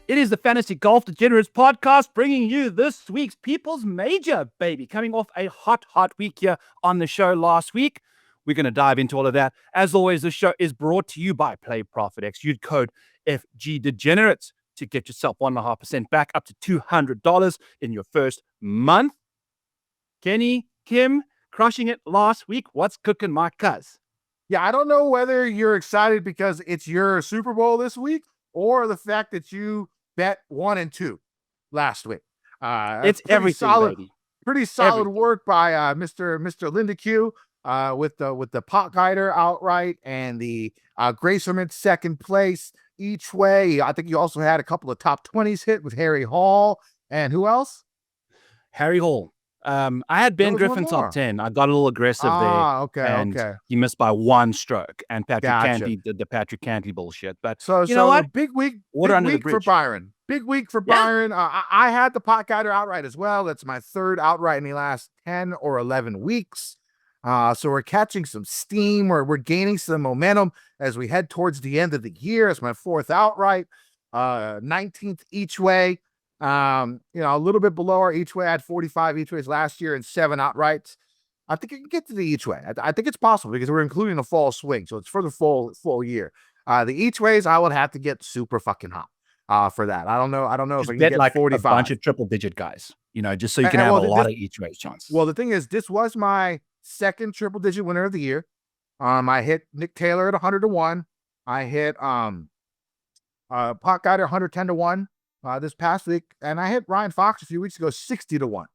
It is the Fantasy Golf Degenerates podcast bringing you this week's People's Major, baby. Coming off a hot week here on the show last week. We're going to dive into all of that. As always, the show is brought to you by ProphetX. Use code FG Degenerates to get yourself 1.5% back up to $200 in your first month. Kenny, Kim, crushing it last week. What's cooking, my cuz? Yeah, I don't know whether you're excited because it's your Super Bowl this week or the fact that you bet 1 and 2 last week. It's everything, solid, baby. Pretty solid Everything. work by Mr. Lindeque with the pot guider outright and the Gracerman second place each way. I think you also had a couple of top 20s hit with Harry Hall and who else? Harry Hall. I had Ben Griffin top 10. I got a little aggressive there. Okay. He missed by 1 stroke, and Patrick Gotcha. Cantley did the Patrick Cantley bullshit. But you know what? Big week for Byron. Big week for Byron. I had the pot guider outright as well. That's my third outright in the last 10 or 11 weeks. So we're catching some steam, or we're gaining some momentum as we head towards the end of the year. It's my fourth outright, 19th each way. A little bit below our each way. I had 45 each ways last year and 7 outrights. I think I can get to the each way. I think it's possible because we're including a fall swing, so it's for the full year. The each ways, I would have to get super fucking hot for that. I don't know just if I can bet get like 45. a bunch of triple digit guys, just so you can have a lot of each ways chance. Well, the thing is, this was my second triple digit winner of the year. I hit Nick Taylor at 100-1. I hit Pot Guider 110-1. This past week, and I hit Ryan Fox a few weeks ago 60-1.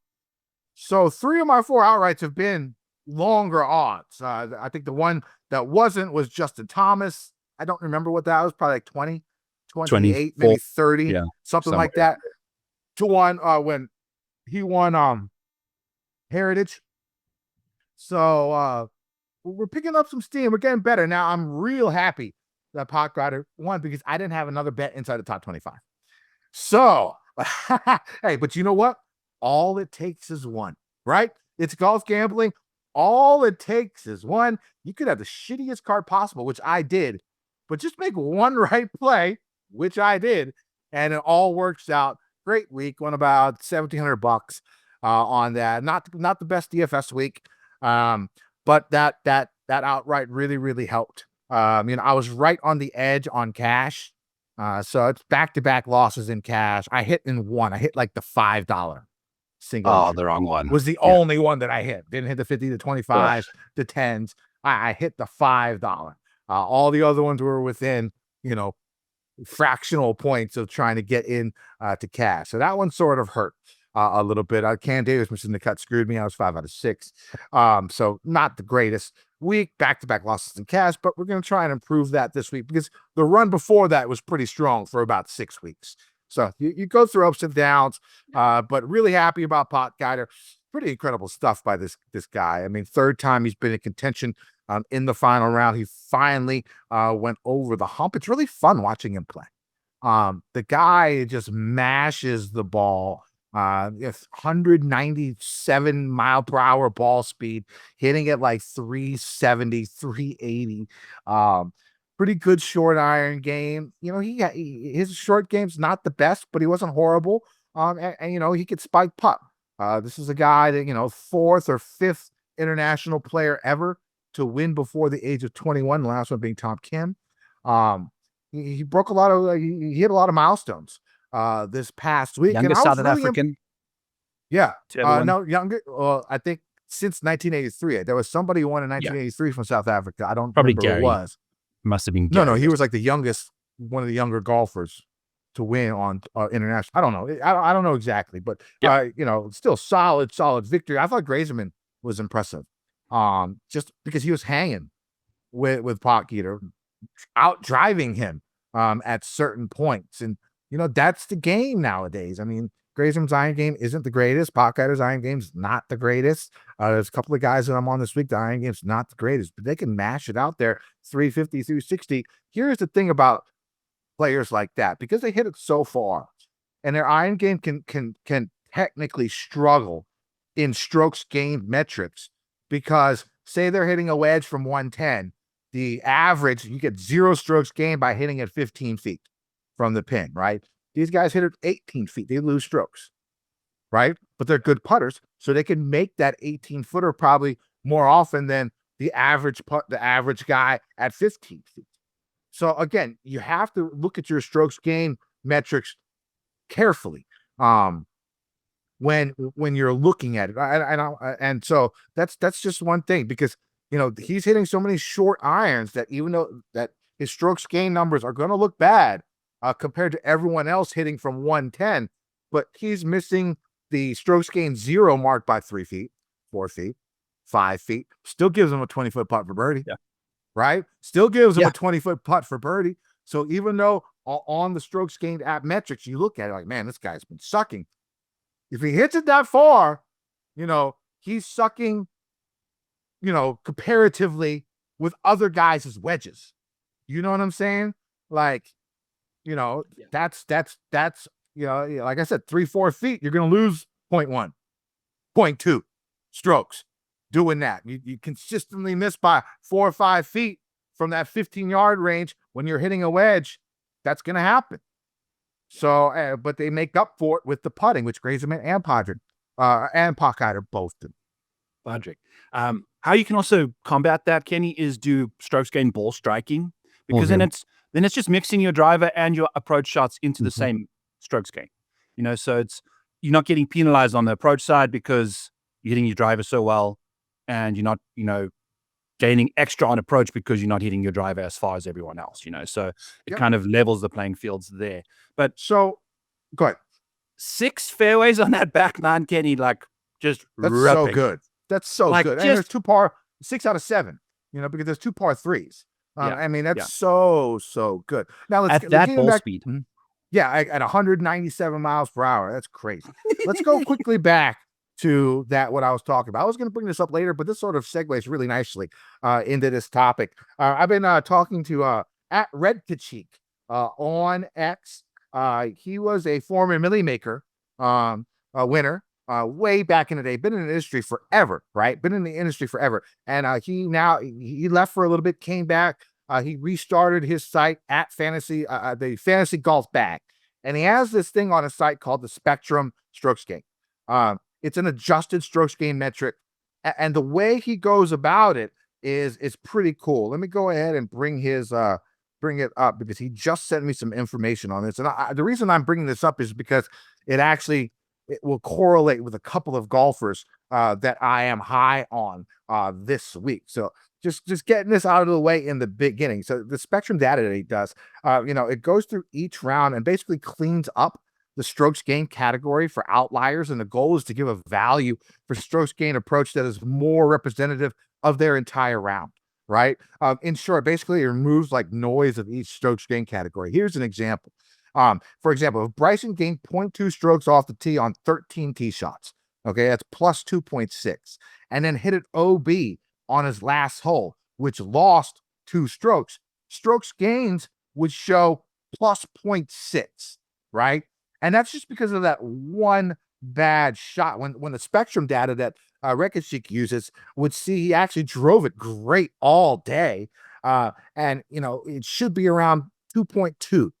So 3 of my 4 outrights have been longer odds. I think the one that wasn't was Justin Thomas. I don't remember what that was, probably like 20, 28, maybe 30, something like that. 2-1 when he won Heritage. So we're picking up some steam. We're getting better. Now I'm real happy that Pot Guider won because I didn't have another bet inside the top 25. So, hey, but you know what? All it takes is one, right? It's golf gambling. All it takes is one. You could have the shittiest card possible, which I did, but just make one right play, which I did, and it all works out. Great week. Won about $1,700 on that. Not the best DFS week, but that outright really helped. I was right on the edge on cash. So it's back-to-back losses in cash. I hit in one. I hit like the $5 single. Oh, the wrong one. Was the only one that I hit. Didn't hit the 50, the 25, the 10s. I hit the $5. All the other ones were within, fractional points of trying to get in to cash. So that one sort of hurt a little bit. Cam Davis missing the cut screwed me. I was 5 out of 6. So not the greatest week, back-to-back losses in cash, but we're going to try and improve that this week because the run before that was pretty strong for about 6 weeks. So you go through ups and downs, but really happy about Pot Guider. Pretty incredible stuff by this guy. I mean, third time he's been in contention in the final round. He finally went over the hump. It's really fun watching him play. The guy just mashes the ball. 197 mile per hour ball speed, hitting it like 370, 380. Pretty good short iron game. His short game's not the best, but he wasn't horrible. And he could spike putt. This is a guy that, 4th or 5th international player ever to win before the age of 21. The last one being Tom Kim. He broke a lot of, he hit a lot of milestones. This past week. Youngest South African. Younger. I think since 1983. There was somebody who won in 1983 from South Africa. I don't remember who it was. Must have been Gary. No, he was like the youngest, one of the younger golfers to win on international. I don't know. I don't know exactly, but still solid victory. I thought Gracerman was impressive. Just because he was hanging with Pot Guider, out driving him at certain points. And that's the game nowadays. I mean, Gracerman's iron game isn't the greatest. Pot Guider's iron game's not the greatest. There's a couple of guys that I'm on this week. The iron game's not the greatest, but they can mash it out there 350, 360. Here's the thing about players like that, because they hit it so far, and their iron game can technically struggle in strokes gained metrics, because say they're hitting a wedge from 110, the average, you get 0 strokes gained by hitting it 15 feet from the pin, right? These guys hit it 18 feet. They lose strokes, right? But they're good putters, so they can make that 18-footer probably more often than the average guy at 15 feet. So again, you have to look at your strokes gain metrics carefully when you're looking at it. And so that's just one thing, because he's hitting so many short irons that even though that his strokes gain numbers are going to look bad compared to everyone else hitting from 110, but he's missing the strokes gain 0 mark by 3 feet, 4 feet, 5 feet. Still gives him a 20-foot putt for birdie. Yeah. Right? Still gives him a 20-foot putt for birdie. So even though on the strokes gained app metrics, you look at it like, man, this guy's been sucking. If he hits it that far, he's sucking, comparatively with other guys' wedges. You know what I'm saying? Like, that's like I said, 3-4 feet, you're going to lose 0.1, 0.2 strokes doing that. You consistently miss by 4 or 5 feet from that 15-yard range when you're hitting a wedge. That's going to happen. So, but they make up for it with the putting, which Grayson and Podrick and Pockhider both do. Podrick. How you can also combat that, Kenny, is do strokes gain ball striking, because then it's just mixing your driver and your approach shots into the same strokes gain. So you're not getting penalized on the approach side because you're hitting your driver so well, and you're not, gaining extra on approach because you're not hitting your driver as far as everyone else, so it kind of levels the playing fields there. But so go ahead. 6 fairways on that back nine, Kenny, like just that's ripping. So good. That's so good. And there's 2 par 6 out of 7, because there's 2 par 3s. I mean, that's so good. Now let's at that ball speed. Yeah, at 197 miles per hour. That's crazy. Let's go quickly back to what I was talking about. I was going to bring this up later, but this sort of segues really nicely into this topic. I've been talking to at Redkachik on X. He was a former Millie Maker winner way back in the day. Been in the industry forever, right? Been in the industry forever. And he left for a little bit, came back. He restarted his site at the Fantasy Golf Bag. And he has this thing on his site called the Spectrum Strokes Gain. It's an adjusted strokes gain metric. And the way he goes about it is pretty cool. Let me go ahead and bring it up, because he just sent me some information on this. And the reason I'm bringing this up is because it will correlate with a couple of golfers that I am high on this week. So just getting this out of the way in the beginning. So the Spectrum data that he does, it goes through each round and basically cleans up the strokes gain category for outliers. And the goal is to give a value for strokes gain approach that is more representative of their entire round, right? In short, basically it removes like noise of each strokes gain category. Here's an example. For example, if Bryson gained 0.2 strokes off the tee on 13 tee shots, okay, that's plus 2.6, and then hit it OB on his last hole, which lost 2 strokes, strokes gains would show plus 0.6, right? And that's just because of that one bad shot. When the Spectrum data that Rekachik uses would see he actually drove it great all day. And, it should be around 2.2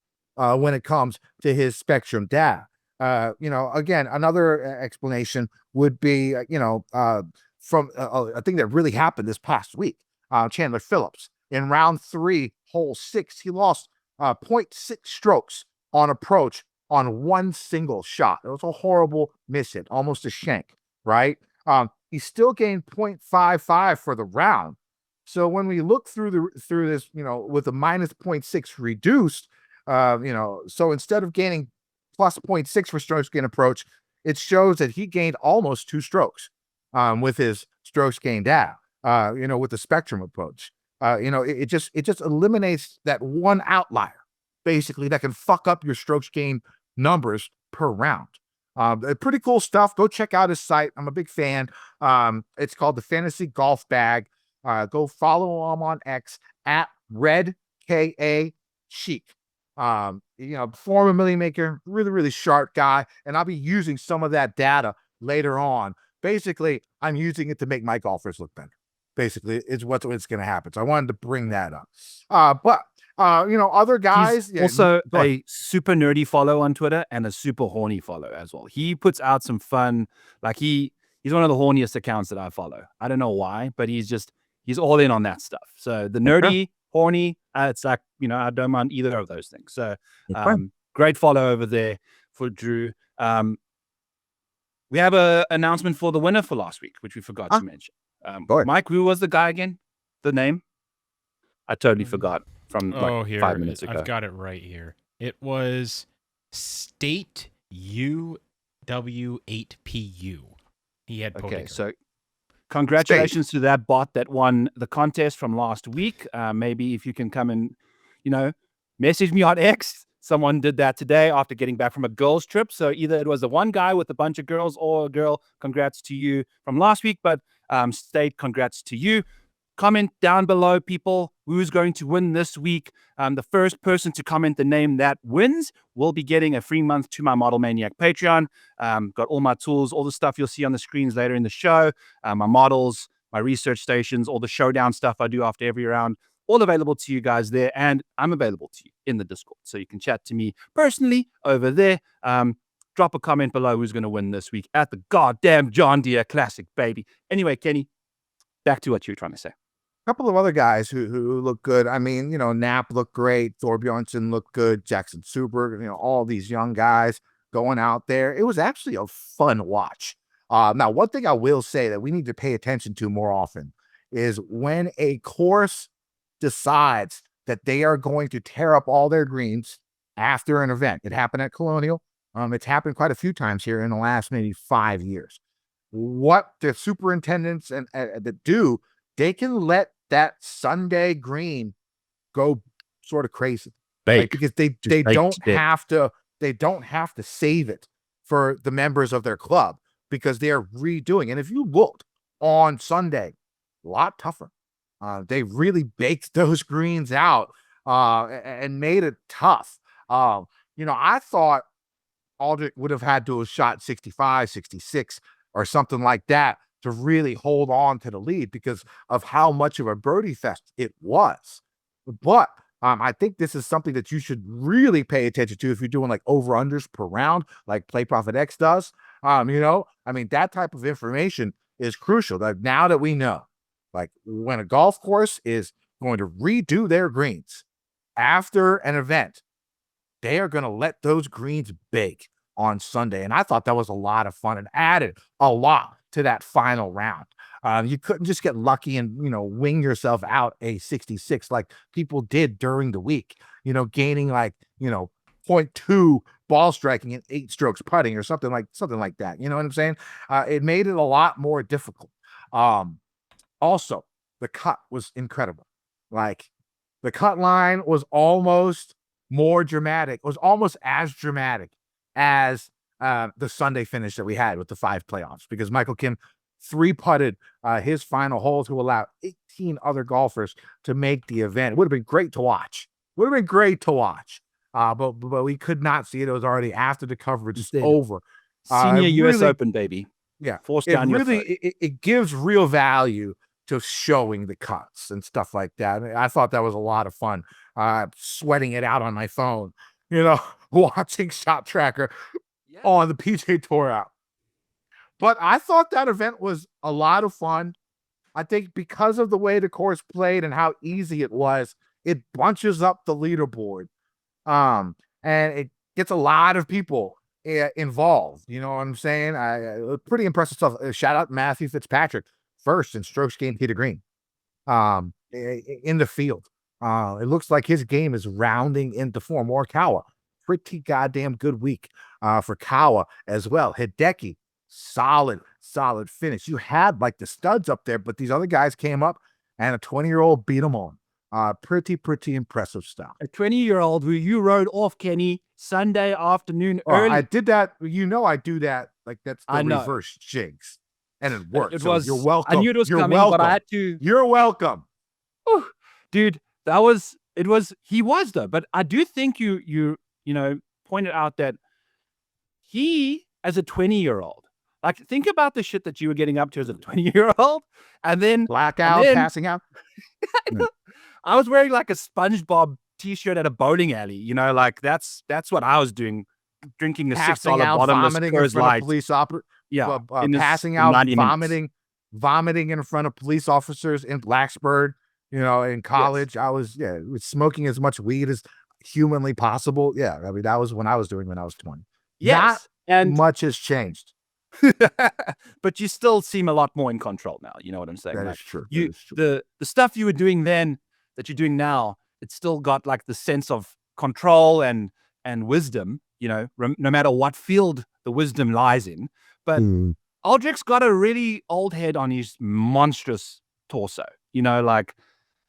when it comes to his Spectrum data. Again, another explanation would be, from a thing that really happened this past week. Chandler Phillips, in round 3, hole 6, he lost 0.6 strokes on approach on one single shot. It was a horrible miss hit, almost a shank, right? He still gained 0.55 for the round. So when we look through this, with a minus 0.6 reduced, so instead of gaining plus 0.6 for strokes gain approach, it shows that he gained almost 2 strokes with his strokes gain data, with the Spectrum approach. It just eliminates that one outlier, basically, that can fuck up your strokes gain numbers per round. Pretty cool stuff. Go check out his site. I'm a big fan. It's called the Fantasy Golf Bag. Go follow him on X at Red KA Chic. Former Millie Maker, really, really sharp guy. And I'll be using some of that data later on. Basically, I'm using it to make my golfers look better. Basically, it's what's going to happen. So I wanted to bring that up. But Other guys. He's also a super nerdy follow on Twitter and a super horny follow as well. He puts out some fun, like he's one of the horniest accounts that I follow. I don't know why, but he's all in on that stuff. So the nerdy, horny, it's like, I don't mind either of those things. So great follow over there for Drew. We have an announcement for the winner for last week, which we forgot to mention. Mike, who was the guy again? The name? I totally forgot from 5 minutes ago. I've got it right here. It was State UW8PU. He had okay, so congratulations to that bot that won the contest from last week. Maybe if you can come and, message me on X. Someone did that today after getting back from a girls' trip. So either it was the one guy with a bunch of girls or a girl. Congrats to you from last week. But State, congrats to you. Comment down below, people, who's going to win this week. The first person to comment the name that wins will be getting a free month to my Model Maniac Patreon. Got all my tools, all the stuff you'll see on the screens later in the show, my models, my research stations, all the showdown stuff I do after every round, all available to you guys there. And I'm available to you in the Discord. So you can chat to me personally over there. Drop a comment below who's going to win this week at the goddamn John Deere Classic, baby. Anyway, Kenny, back to what you were trying to say. Couple of other guys who look good. I mean, Knapp looked great. Thorbjornsen looked good. Jackson Suberg, all these young guys going out there. It was actually a fun watch. Now, one thing I will say that we need to pay attention to more often is when a course decides that they are going to tear up all their greens after an event. It happened at Colonial. It's happened quite a few times here in the last maybe 5 years. What the superintendents and that do, they can let that Sunday green go sort of crazy, because they don't have to save it for the members of their club because they are redoing. And if you looked on Sunday, a lot tougher. They really baked those greens out and made it tough. I thought Aldrich would have had to have shot 65, 66 or something like that to really hold on to the lead because of how much of a birdie fest it was. But I think this is something that you should really pay attention to if you're doing like over-unders per round, like Play ProphetX does. That type of information is crucial. Like, now that we know, like, when a golf course is going to redo their greens after an event, they are going to let those greens bake on Sunday. And I thought that was a lot of fun and added a lot to that final round. You couldn't just get lucky and, wing yourself out a 66 like people did during the week, gaining like, 0.2 ball striking and 8 strokes putting or something like that. You know what I'm saying? It made it a lot more difficult. Also, the cut was incredible. Like, the cut line was almost more dramatic. It was almost as dramatic as the Sunday finish that we had with the 5 playoffs, because Michael Kim 3-putted his final hole to allow 18 other golfers to make the event. It would have been great to watch. But we could not see it. It was already after the coverage is over. Senior US Open, baby. Yeah. Force down your throat. It gives real value to showing the cuts and stuff like that. I thought that was a lot of fun. Sweating it out on my phone, watching Shot Tracker on the PGA Tour app. But I thought that event was a lot of fun. I think because of the way the course played and how easy it was, it bunches up the leaderboard. And it gets a lot of people involved. You know what I'm saying? Pretty impressive stuff. Shout out Matthew Fitzpatrick, first in strokes gained tee to green in the field. It looks like his game is rounding into form. Or Kawa, pretty goddamn good week for Kawa as well. Hideki, solid finish. You had like the studs up there, but these other guys came up and a 20-year-old beat them on. Pretty impressive stuff. A 20-year-old who you rode off, Kenny, Sunday afternoon early. I did that. I do that. Like, that's the reverse jigs. And it worked. You're welcome. I knew it was coming, but I had to. You're welcome. Ooh, dude, he was though. But I do think you pointed out that he, as a 20-year-old, like, think about the shit that you were getting up to as a 20-year-old, and then blackout, passing out. I was wearing like a SpongeBob t-shirt at a bowling alley. You know, like that's what I was doing, drinking a Passing $6 out, bottomless vomiting in Coors front of Light. police Yeah, in this passing out, 90 minutes. vomiting in front of police officers in Blacksburg. You know, in college, I was smoking as much weed as humanly possible. Yeah, I mean that was when I was 20. Yes, Not much has changed. but you still seem a lot more in control now. You know what I'm saying? That Like, is true. You, That is true. the stuff you were doing then that you're doing now, it's still got like the sense of control and wisdom. You know, no matter what field the wisdom lies in. But Aldrich's got a really old head on his monstrous torso. You know, like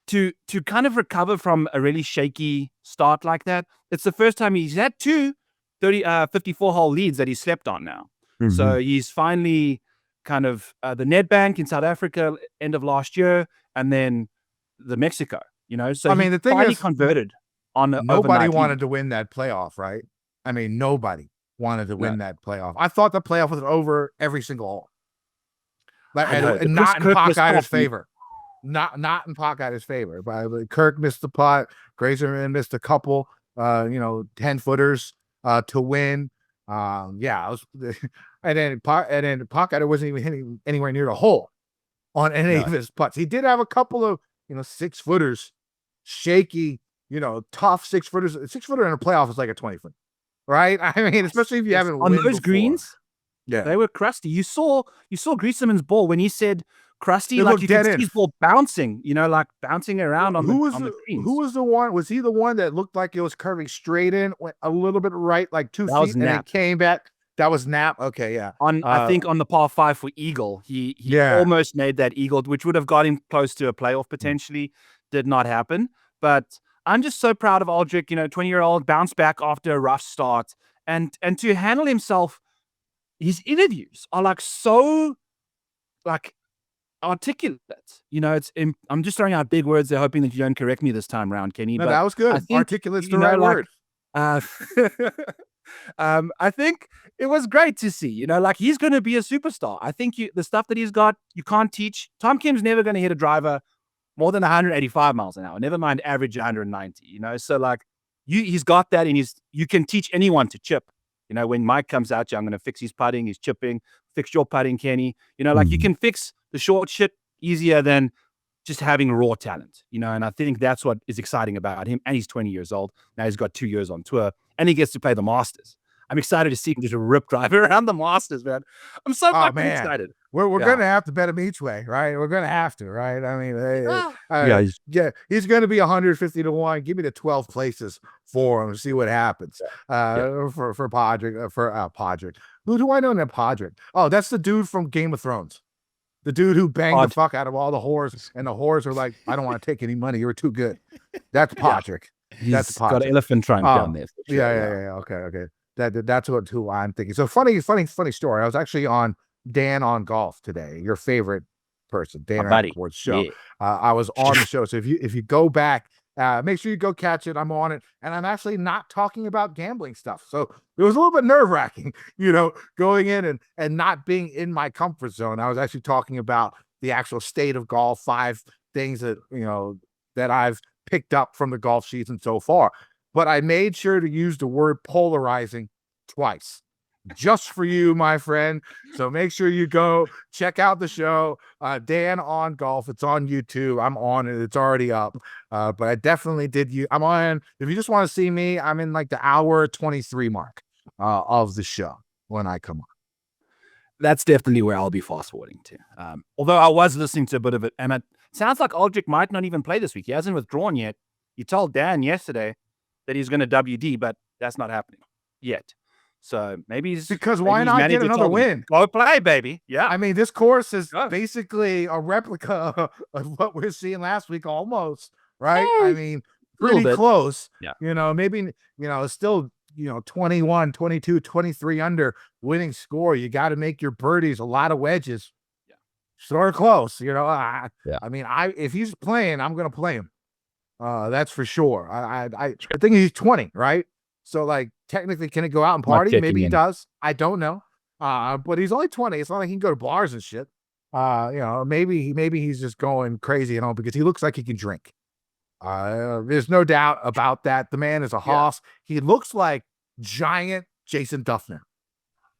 to kind of recover from a really shaky start like that. It's the first time he's had two 54-hole leads that he slept on now. So he's finally kind of the Nedbank in South Africa end of last year, and then the Mexico, you know. So I mean, the thing finally is, converted on nobody wanted to win that playoff, right? I mean, nobody wanted to win that playoff. I thought the playoff was over every single hole. Like, and not in Pockeyer's favor. Not in Pockeyer's favor. But Kirk missed the putt. Grazerman missed a couple, 10-footers to win. I was, and then Pockeyter wasn't even hitting anywhere near the hole on any of his putts. He did have a couple of 6-footers, shaky, tough 6-footers. A 6-footer in a playoff is like a 20-foot, right? I mean, especially if you haven't on won those before. greens. Yeah, they were crusty. You saw Grieseman's ball when he said crusty, it like you could see in. his ball bouncing, like bouncing around on the greens. Who was the one? Was he the one that looked like it was curving straight in, went a little bit right, like 2 feet, and then came back? That was Knapp. Okay, yeah. I think on the par 5 for eagle, he almost made that eagle, which would have got him close to a playoff potentially. Did not happen. But I'm just so proud of Aldrich, 20-year-old, bounced back after a rough start, and to handle himself. His interviews are so articulate. I'm just throwing out big words there, hoping that you don't correct me this time around, Kenny. No, but that was good. Articulate's the right word. I think it was great to see, he's going to be a superstar. I think the stuff that he's got, you can't teach. Tom Kim's never going to hit a driver more than 185 miles an hour, never mind average 190, so he's got that, and you can teach anyone to chip. When Mike comes out, I'm going to fix his putting, his chipping, fix your putting, Kenny. You can fix the short shit easier than just having raw talent, and I think that's what is exciting about him. And he's 20 years old. Now he's got 2 years on tour, and he gets to play the Masters. I'm excited to see him just a rip driver around the Masters, man. I'm so fucking excited. We're going to have to bet him each way, right? We're going to have to, right? I mean, he's going to be 150 to 1. Give me the 12 places for him and see what happens. For Podrick, Podrick. Who do I know named Podrick? Oh, that's the dude from Game of Thrones. The dude who banged the fuck out of all the whores, and the whores are like, I don't want to take any money. You're too good. That's Podrick. That's Podrick. Got an elephant trunk down there. Sure. Yeah. Okay. That's who I'm thinking. So funny story. I was actually on Dan on Golf today, your favorite person, Dan Rappaport show. Yeah. I was on the show. So if you go back, make sure you go catch it. I'm on it, and I'm actually not talking about gambling stuff. So it was a little bit nerve-wracking, going in and not being in my comfort zone. I was actually talking about the actual state of golf, 5 things that that I've picked up from the golf season so far. But I made sure to use the word polarizing twice, just for you, my friend. So make sure you go check out the show, Dan on Golf. It's on YouTube. I'm on it. It's already up. But I definitely I'm on. If you just want to see me, I'm in like the hour 23 mark of the show when I come on. That's definitely where I'll be fast forwarding to. Although I was listening to a bit of it, and it sounds like Aldrich might not even play this week. He hasn't withdrawn yet. He told Dan yesterday that he's going to WD, but that's not happening yet. So maybe because why not get another win? Go play, baby. Yeah. I mean, this course is basically a replica of what we're seeing last week, almost, right? I mean, pretty close. Yeah. Maybe, still, 21, 22, 23 under winning score. You got to make your birdies, a lot of wedges. Yeah. Sort of close, I mean, if he's playing, I'm going to play him. That's for sure. I think he's 20, right? So technically, can he go out and party? Maybe he does. I don't know. But he's only 20. It's not like he can go to bars and shit. Maybe he's just going crazy, because he looks like he can drink. There's no doubt about that. The man is a hoss. He looks like giant Jason Duffner,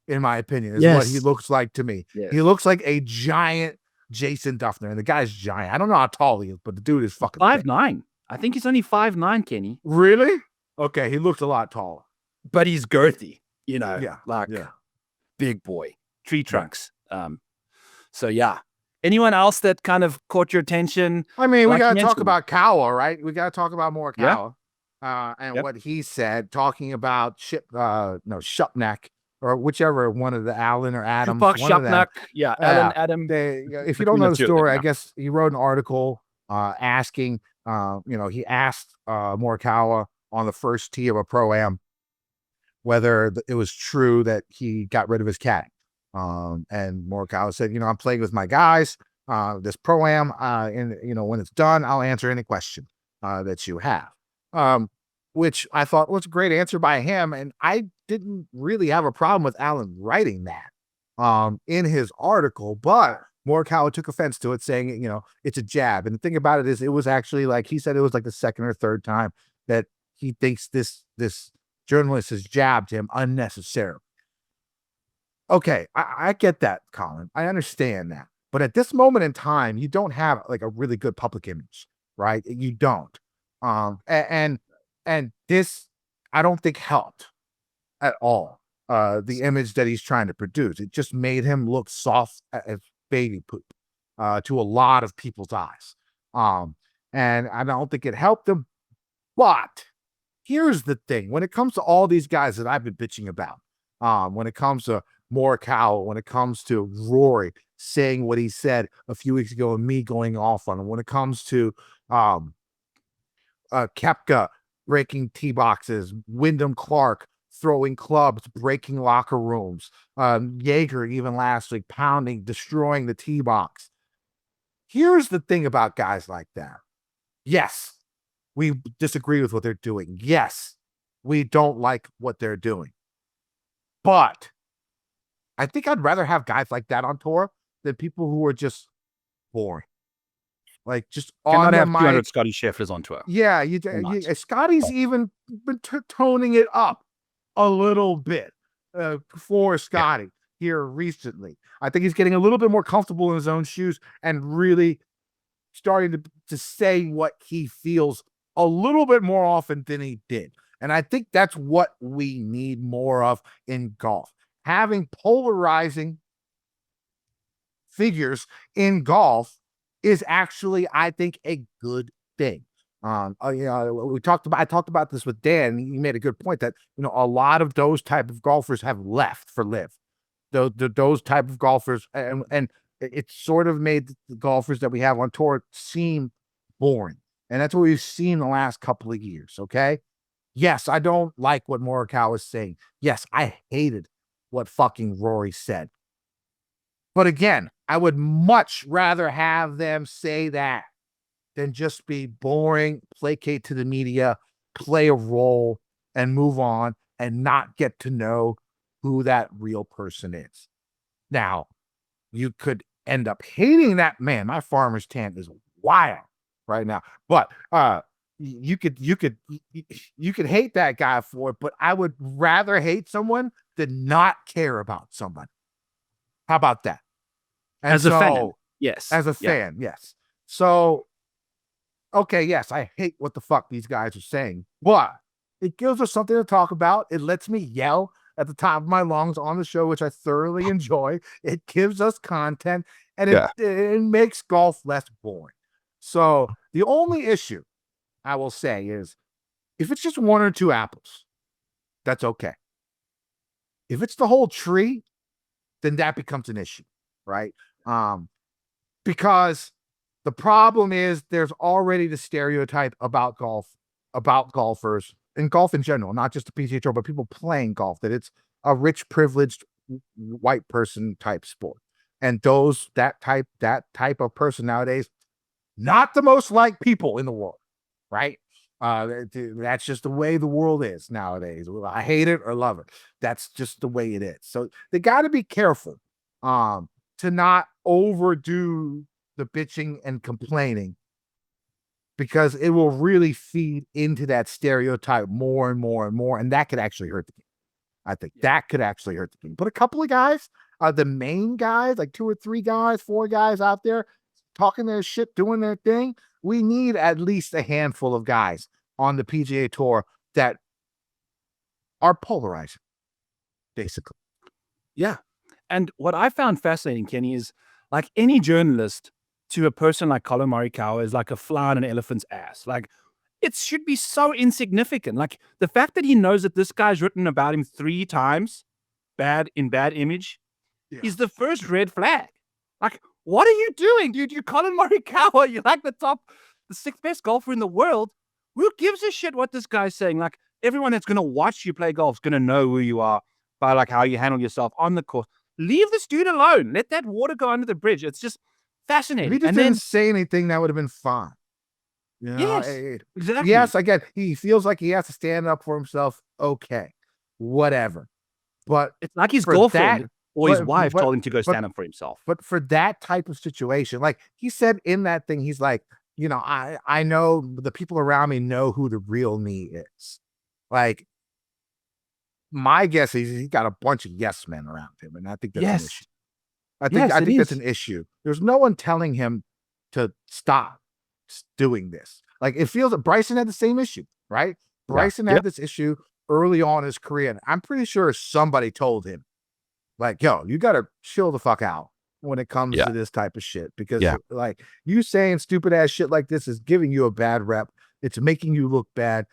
in my opinion, is what he looks like to me. Yes. He looks like a giant Jason Duffner, and the guy's giant. I don't know how tall he is, but the dude is fucking 5'9". I think he's only 5'9", Kenny. Really? Okay, he looks a lot taller. But he's girthy, Yeah. big boy, tree trunks. So yeah. Anyone else that kind of caught your attention? I mean, we Like got you to talk mentioned. about Kawa, right? We got to talk about more Yeah. Kawa and Yep. what he said, talking about Shupnack, or whichever one of the Allen or Adams. Tupac one of them. Shopnuck. Yeah, Alan, Adam. If you don't between know the the two of them, story, I yeah. guess he wrote an article asking, he asked Morikawa on the first tee of a Pro-Am whether it was true that he got rid of his caddy. And Morikawa said, I'm playing with my guys, this Pro-Am, and, when it's done, I'll answer any question that you have. Which I thought was a great answer by him. And I didn't really have a problem with Allen writing that in his article, but Morikawa took offense to it, saying, it's a jab. And the thing about it is, it was actually like, he said it was like the second or third time that he thinks this journalist has jabbed him unnecessarily. Okay, I get that, Colin. I understand that. But at this moment in time, you don't have like a really good public image, right? You don't. And this, I don't think, helped at all the image that he's trying to produce. It just made him look soft as baby poop to a lot of people's eyes. And I don't think it helped him. But here's the thing. When it comes to all these guys that I've been bitching about, when it comes to Morikawa, when it comes to Rory saying what he said a few weeks ago and me going off on him, when it comes to Koepka breaking tee boxes, Wyndham Clark throwing clubs, breaking locker rooms, Jaeger even last week pounding, destroying the tee box. Here's the thing about guys like that. Yes, we disagree with what they're doing. Yes, we don't like what they're doing. But I think I'd rather have guys like that on tour than people who are just boring. Like, just Cannot on have the 200 mic. Scotty Schefflers on tour. Yeah, Scotty's even been toning it up a little bit for Scotty here recently. I think he's getting a little bit more comfortable in his own shoes and really starting to say what he feels a little bit more often than he did. And I think that's what we need more of in golf. Having polarizing figures in golf is actually, I think, a good thing. I talked about this with Dan. He made a good point that, a lot of those type of golfers have left for live. Those type of golfers, and it sort of made the golfers that we have on tour seem boring. And that's what we've seen the last couple of years. Okay. Yes, I don't like what Morikawa was saying. Yes, I hated what fucking Rory said. But again, I would much rather have them say that than just be boring, placate to the media, play a role, and move on and not get to know who that real person is. Now, you could end up hating that man. My farmer's tan is wild right now. But you could hate that guy for it, but I would rather hate someone than not care about somebody. How about that? And as a fan, yes. As a fan, yes. So, okay, yes, I hate what the fuck these guys are saying, but it gives us something to talk about. It lets me yell at the top of my lungs on the show, which I thoroughly enjoy. It gives us content, and it makes golf less boring. So the only issue I will say is, if it's just one or two apples, that's okay. If it's the whole tree, then that becomes an issue, right? Because the problem is there's already the stereotype about golf, about golfers, and golf in general, not just the PGA Tour, but people playing golf, that it's a rich, privileged white person type sport. And that type of person nowadays, not the most liked people in the world, right? That's just the way the world is nowadays. I hate it or love it. That's just the way it is. So they got to be careful to not overdo the bitching and complaining because it will really feed into that stereotype more and more and more, and that could actually hurt the game. I think that could actually hurt the game. But a couple of guys, the main guys, like 2 or 3 guys, 4 guys out there talking their shit, doing their thing. We need at least a handful of guys on the PGA Tour that are polarizing, basically. Yeah. And what I found fascinating, Kenny, is like any journalist to a person like Colin Morikawa is like a fly on an elephant's ass. Like, it should be so insignificant. Like, the fact that he knows that this guy's written about him 3 times, bad image, is the first red flag. Like, what are you doing, dude? You're Colin Morikawa. You're like the 6th best golfer in the world. Who gives a shit what this guy's saying? Like, everyone that's going to watch you play golf is going to know who you are by like how you handle yourself on the course. Leave this dude alone. Let that water go under the bridge. It's just fascinating. If he just didn't say anything, that would have been fine. You know, yes, exactly. Yes, again, he feels like he has to stand up for himself. Okay, whatever. But it's like his girlfriend or his wife told him to go stand up for himself. But for that type of situation, like he said in that thing, he's like, you know, I know the people around me know who the real me is. Like, my guess is he's got a bunch of yes men around him, and I think that's an issue. I think that's an issue. There's no one telling him to stop doing this. Like, it feels that Bryson had the same issue, right? Bryson had this issue early on in his career, and I'm pretty sure somebody told him, like, yo, you got to chill the fuck out when it comes to this type of shit, because like, you saying stupid ass shit like this is giving you a bad rep. It's making you look bad.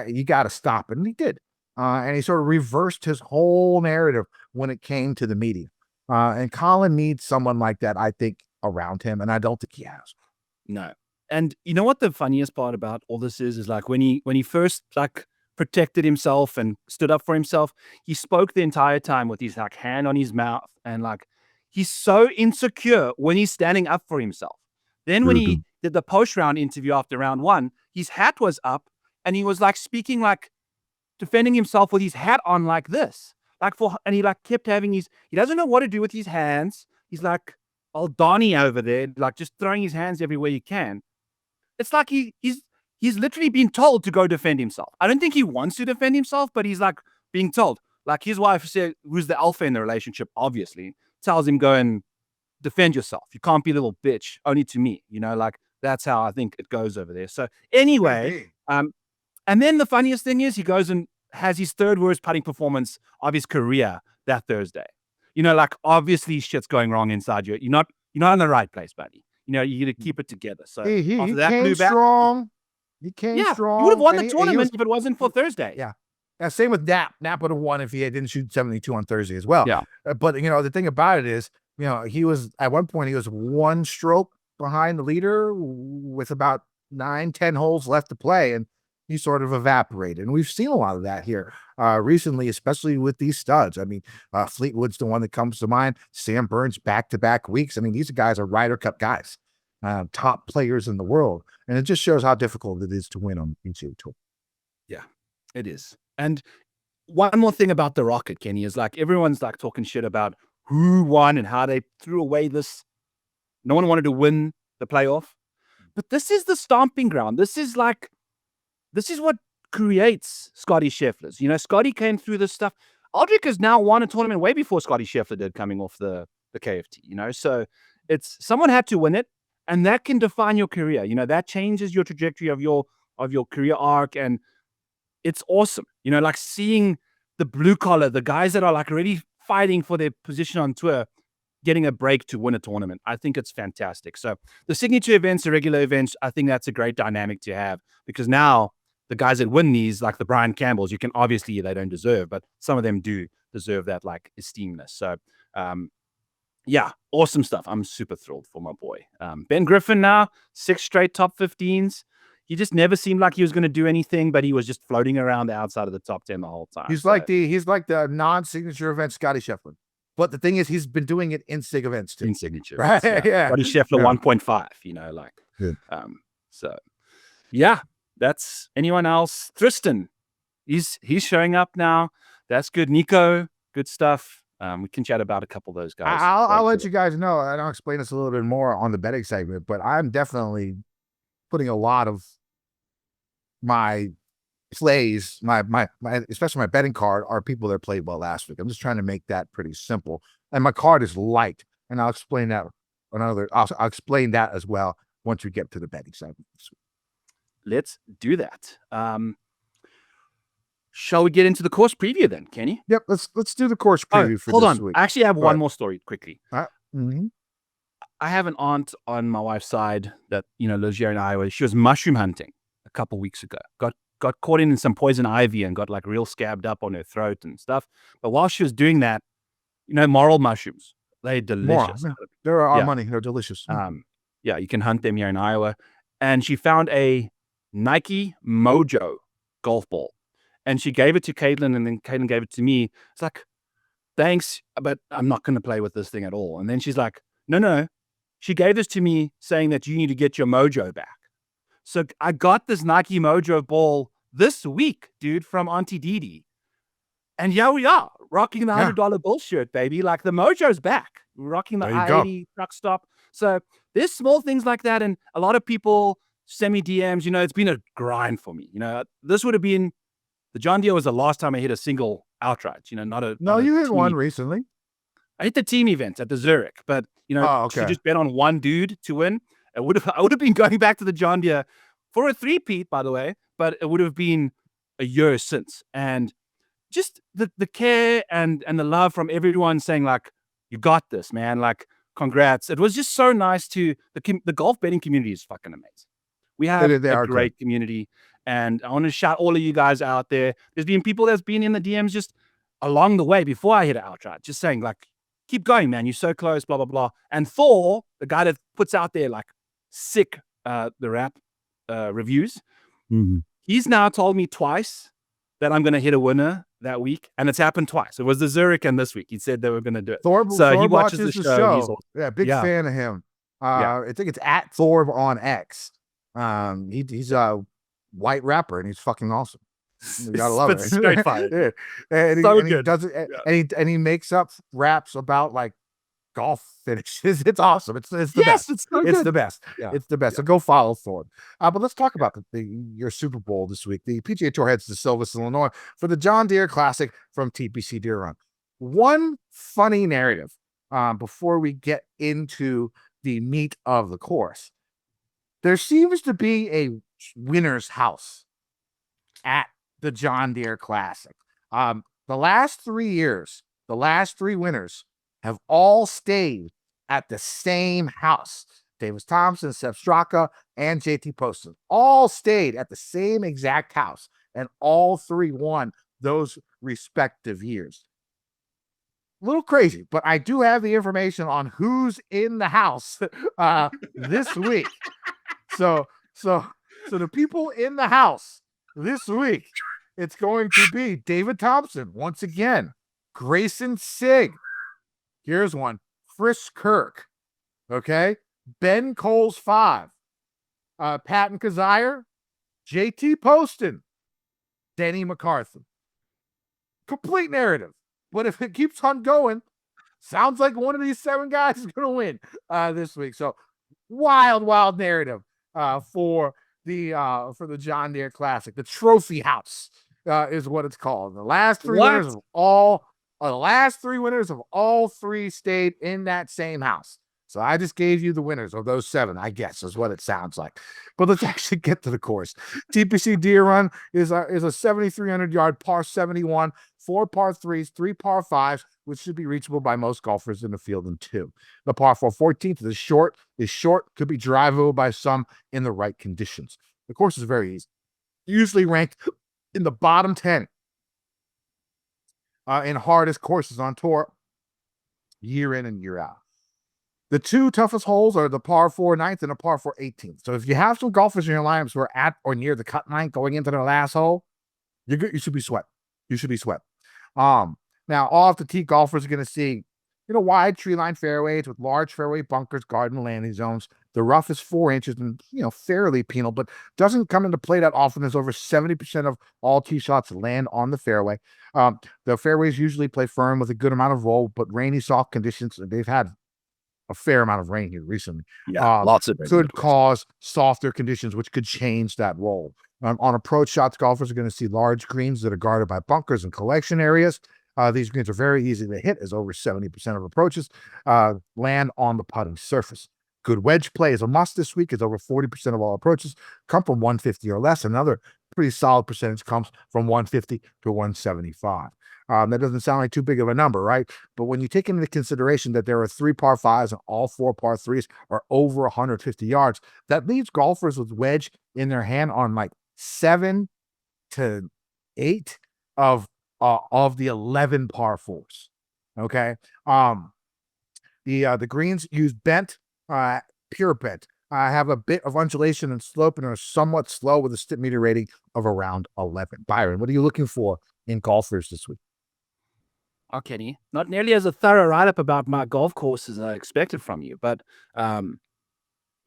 You got to stop it. And he did. And he sort of reversed his whole narrative when it came to the media. And Colin needs someone like that, I think, around him. And I don't think he has. No. And you know what the funniest part about all this is like when he first like protected himself and stood up for himself, he spoke the entire time with his like hand on his mouth, and like, he's so insecure when he's standing up for himself. Then when he did the post-round interview after round 1, his hat was up and he was like speaking, like defending himself with his hat on like this. And he like kept having he doesn't know what to do with his hands. He's like old Donnie over there, like just throwing his hands everywhere he can. It's like he's literally been told to go defend himself. I don't think he wants to defend himself, but he's like being told. Like, his wife said, who's the alpha in the relationship, obviously, tells him, go and defend yourself. You can't be a little bitch, only to me. You know, like, that's how I think it goes over there. So anyway, and then the funniest thing is he goes and has his 3rd worst putting performance of his career that Thursday. You know, like, obviously shit's going wrong inside you. You're not in the right place, buddy. You know, you got to keep it together. So he came strong. He came strong. He would have won the tournament if it wasn't for Thursday. Yeah. Same with Nap. Nap would have won if he didn't shoot 72 on Thursday as well. Yeah. But, you know, the thing about it is, you know, he was, at one point, he was 1 stroke behind the leader with about 9-10 holes left to play, and he sort of evaporated. And we've seen a lot of that here recently, especially with these studs. I mean, Fleetwood's the one that comes to mind. Sam Burns back-to-back weeks. I mean, these guys are Ryder Cup guys, top players in the world. And it just shows how difficult it is to win on the PGA Tour. Yeah, it is. And one more thing about the Rocket, Kenny, is like, everyone's like talking shit about who won and how they threw away this. No one wanted to win the playoff. But this is the stomping ground. This is what creates Scotty Scheffler's. You know, Scotty came through this stuff. Aldrich has now won a tournament way before Scotty Scheffler did, coming off the KFT, you know. So it's, someone had to win it, and that can define your career. You know, that changes your trajectory of your career arc, and it's awesome. You know, like seeing the blue collar, the guys that are like really fighting for their position on tour, getting a break to win a tournament. I think it's fantastic. So the signature events, the regular events, I think that's a great dynamic to have, because now the guys that win these, like the Brian Campbells, you can obviously, they don't deserve, but some of them do deserve that like esteemness. So yeah, awesome stuff. I'm super thrilled for my boy. Ben Griffin now, 6 straight top 15s. He just never seemed like he was going to do anything, but he was just floating around the outside of the top 10 the whole time. He's like the non-signature event Scotty Scheffler. But the thing is, he's been doing it in sig events too. In signature, right? Yeah. Scotty Scheffler 1.5. You know, like. Good. So, yeah, that's anyone else. Tristan, he's showing up now. That's good. Nico, good stuff. We can chat about a couple of those guys. I'll let you guys know, and I'll explain this a little bit more on the betting segment. But I'm definitely putting a lot of my plays, my especially my betting card are people that played well last week. I'm just trying to make that pretty simple. And my card is light, and I'll explain that I'll explain that as well once we get to the betting side. Let's do that. Shall we get into the course preview then, Kenny? Yep, let's do the course preview for hold this on. week. I actually have one ahead. more story quickly. Mhm. I have an aunt on my wife's side that lives here in Iowa. She was mushroom hunting a couple weeks ago. Got caught in some poison ivy and got like real scabbed up on her throat and stuff. But while she was doing that, morel mushrooms, they're delicious. More. They're our Yeah. money. They're delicious. Yeah, you can hunt them here in Iowa. And she found a Nike Mojo golf ball, and she gave it to Caitlin, and then Caitlin gave it to me. It's like, thanks, but I'm not going to play with this thing at all. And then she's like, no. She gave this to me saying that you need to get your mojo back. So I got this Nike Mojo ball this week, dude, from Auntie Didi. And here we are, rocking the $100 bullshit, baby. Like, the mojo's back. We're rocking the I-80 truck stop. So there's small things like that. And a lot of people send me DMs. It's been a grind for me. This would have been, the John Deere was the last time I hit a single outright. No, you hit one recently. I hit the team event at the Zurich, but she just bet on one dude to win. I would have been going back to the John Deere for a three-peat, by the way, but it would have been a year since. And just the care and the love from everyone saying, like, you got this, man. Like, congrats. It was just so nice to the golf betting community is fucking amazing. We have a great community, and I want to shout all of you guys out there. There's been people that's been in the DMs just along the way before I hit it outright, just saying, like, keep going, man. You're so close, blah, blah, blah. And Thor, the guy that puts out there like sick the rap reviews, he's now told me twice that I'm going to hit a winner that week, and it's happened twice. It was the Zurich and this week. He said they were going to do it. Thor he watches the show. He's awesome. Yeah, big fan of him. I think it's at Thorb on X. He's a white rapper, and he's fucking awesome. You gotta love it. Straight fire. And so he does it, and he makes up raps about like golf finishes. It's awesome. It's the best. It's so It's good. the best. Yeah. It's the best. So go follow Thor. But let's talk about your Super Bowl this week. The PGA Tour heads to Silvis, Illinois for the John Deere Classic from TPC Deere Run. One funny narrative before we get into the meat of the course. There seems to be a winner's house at the John Deere Classic. The last 3 years, the last 3 winners have all stayed at the same house. Davis Thompson, Sepp Straka, and JT Poston all stayed at the same exact house, and all 3 won those respective years. A little crazy, but I do have the information on who's in the house this week. So the people in the house this week, it's going to be David Thompson once again, Grayson Sigg. Here's one, Frisk Kirk. Okay, Ben Coles 5, Patton Kazire, JT Poston, Denny McCarthy. Complete narrative, but if it keeps on going, sounds like one of these 7 guys is going to win this week. So wild narrative for the John Deere Classic. The Trophy House is what it's called. The last 3 winners of all 3 stayed in that same house. So I just gave you the winners of those 7, I guess, is what it sounds like. But let's actually get to the course. TPC Deere Run is a 7,300-yard par 71, 4 par 3s, 3 par 5s, which should be reachable by most golfers in the field in 2. The par 4 14th is short, could be drivable by some in the right conditions. The course is very easy. Usually ranked in the bottom 10 in hardest courses on tour year in and year out. The 2 toughest holes are the par 4 9th and the par 4 18th. So if you have some golfers in your lineups who are at or near the cut line going into their last hole, you're good. You should be swept. Now, off the tee, golfers are going to see, wide tree line fairways with large fairway bunkers, garden landing zones. The rough is 4 inches and, fairly penal, but doesn't come into play that often as over 70% of all tee shots land on the fairway. The fairways usually play firm with a good amount of roll, but rainy, soft conditions, they've had a fair amount of rain here recently. Lots of rain. Could cause softer conditions, which could change that roll. On approach shots, golfers are going to see large greens that are guarded by bunkers and collection areas. These greens are very easy to hit, as over 70% of approaches land on the putting surface. Good wedge play is a must this week, as over 40% of all approaches come from 150 or less. Another pretty solid percentage comes from 150 to 175. That doesn't sound like too big of a number, right? But when you take into consideration that there are 3 par 5s and all 4 par 3s are over 150 yards, that leaves golfers with wedge in their hand on like 7 to 8 of the 11 par 4s. Okay. The greens use bent, pure bent. Have a bit of undulation and slope and are somewhat slow, with a stick meter rating of around 11. Byron, what are you looking for in golfers this week? Oh, Kenny, not nearly as a thorough write-up about my golf course as I expected from you, but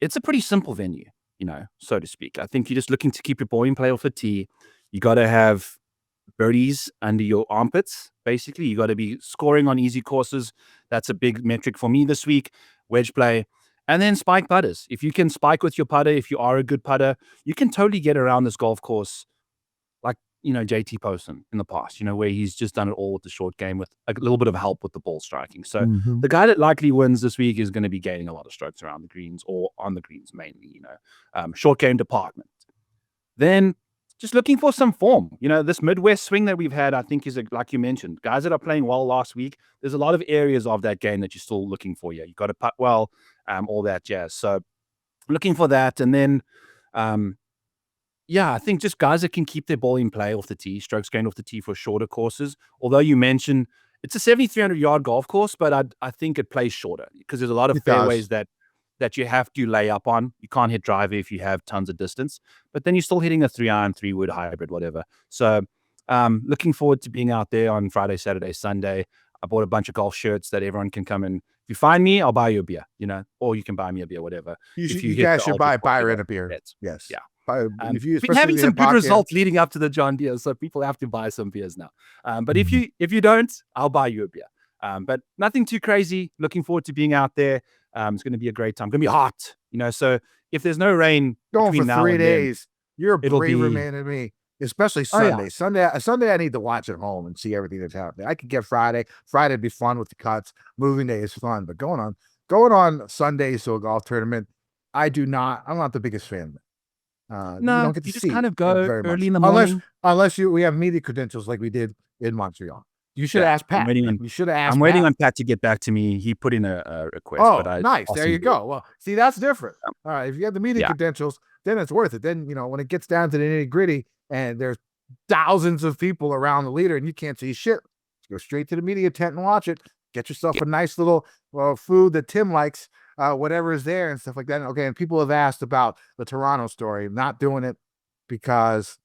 it's a pretty simple venue, so to speak. I think you're just looking to keep your ball in play off the tee. You got to have birdies under your armpits, basically. You got to be scoring on easy courses. That's a big metric for me this week. Wedge play. And then spike putters. If you can spike with your putter, if you are a good putter, you can totally get around this golf course like, JT Poston in the past, where he's just done it all with the short game with a little bit of help with the ball striking. So the guy that likely wins this week is going to be gaining a lot of strokes around the greens, or on the greens mainly, short game department. Then just looking for some form. This Midwest swing that we've had, I think, is, like you mentioned, guys that are playing well last week. There's a lot of areas of that game that you're still looking for. Yeah, you got to putt well, all that jazz. So looking for that. And then, I think just guys that can keep their ball in play off the tee, strokes gained off the tee for shorter courses. Although you mentioned it's a 7,300-yard golf course, but I think it plays shorter because there's a lot of fairways that you have to lay up on. You can't hit driver if you have tons of distance, but then you're still hitting a 3-iron, 3-wood hybrid, whatever. So looking forward to being out there on Friday, Saturday, Sunday. I bought a bunch of golf shirts that everyone can come in. If you find me, I'll buy you a beer, or you can buy me a beer, whatever. You guys should buy Byron a beer. Yes. Yeah. We've been having some good results leading up to the John Deere, so people have to buy some beers now. But if you don't, I'll buy you a beer. But nothing too crazy. Looking forward to being out there. It's going to be a great time. Going to be hot, So if there's no rain going between for now 3 and days, you're a it'll braver be- man than me. Especially Sunday. Sunday, I need to watch at home and see everything that's happening. I could get Friday. Friday'd be fun with the cuts. Moving day is fun, but going on Sundays to a golf tournament, I'm not the biggest fan of it. You don't get to just see kind of it go very early much. in the morning. Unless we have media credentials like we did in Montreal. You should ask Pat. I'm waiting on Pat to get back to me. He put in a request. Oh, but nice. I'll There see you go. Well, see, that's different. All right. If you have the media Yeah. credentials, then it's worth it. Then, when it gets down to the nitty gritty and there's thousands of people around the leader and you can't see shit, go straight to the media tent and watch it. Get yourself a nice little food that Tim likes, whatever is there and stuff like that. Okay. And people have asked about the Toronto story. I'm not doing it because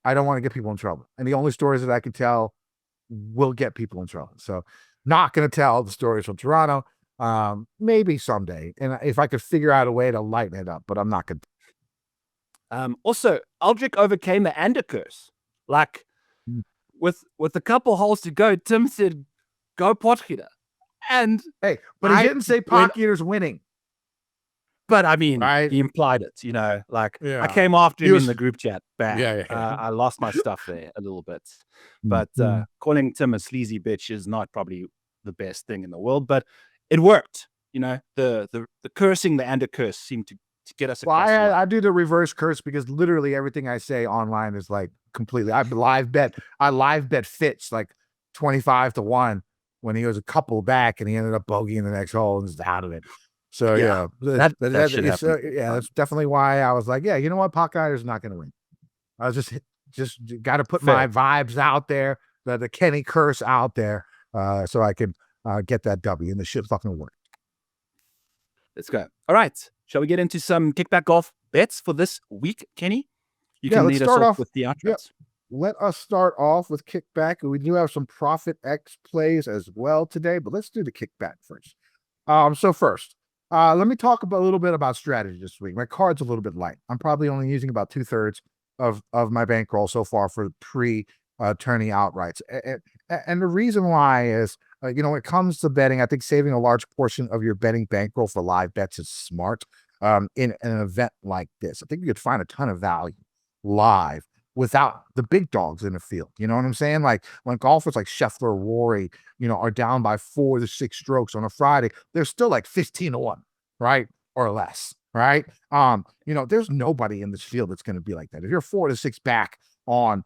I don't want to get people in trouble. And the only stories that I can tell will get people in trouble. So not going to tell the stories from Toronto. Maybe someday. And if I could figure out a way to lighten it up, but I'm not going to. Also, Aldrich overcame the Ander curse. Like, with a couple holes to go, Tim said, "Go Potgieter." And Hey, but he didn't say Potgieter's winning. But I mean, Right. he implied it, like Yeah. I came after him He was- in the group chat back. Yeah. I lost my stuff there a little bit. But Mhm. calling Tim a sleazy bitch is not probably the best thing in the world, but it worked. The cursing, the Ander curse seemed to get us Well, across the line. I do the reverse curse because literally everything I say online is like completely. I live bet Fitch like 25-1 when he was a couple back and he ended up bogeying the next hole and was out of it. So Yeah. that should it's, happen. that's definitely why I was like, yeah, you know what, Potgieter's not going to win. I was just got to put my vibes out there, the Kenny curse out there, so I can get that W, and the shit fucking worked. Let's go. All right. Shall we get into some kickback golf bets for this week, Kenny? You Yeah, can let's lead us start off off- with the yeah. outros. Let us start off with kickback. We do have some ProphetX plays as well today, but let's do the kickback first. So first, let me talk a little bit about strategy this week. My card's a little bit light. I'm probably only using about 2/3 of my bankroll so far for pre tourney outrights. And the reason why is when it comes to betting, I think saving a large portion of your betting bankroll for live bets is smart. In an event like this, I think you could find a ton of value live without the big dogs in the field. You know what I'm saying? Like when golfers like Scheffler, Rory, are down by 4 to 6 strokes on a Friday, they're still like 15-1, right? Or less, right? There's nobody in this field that's going to be like that. If you're 4 to 6 back on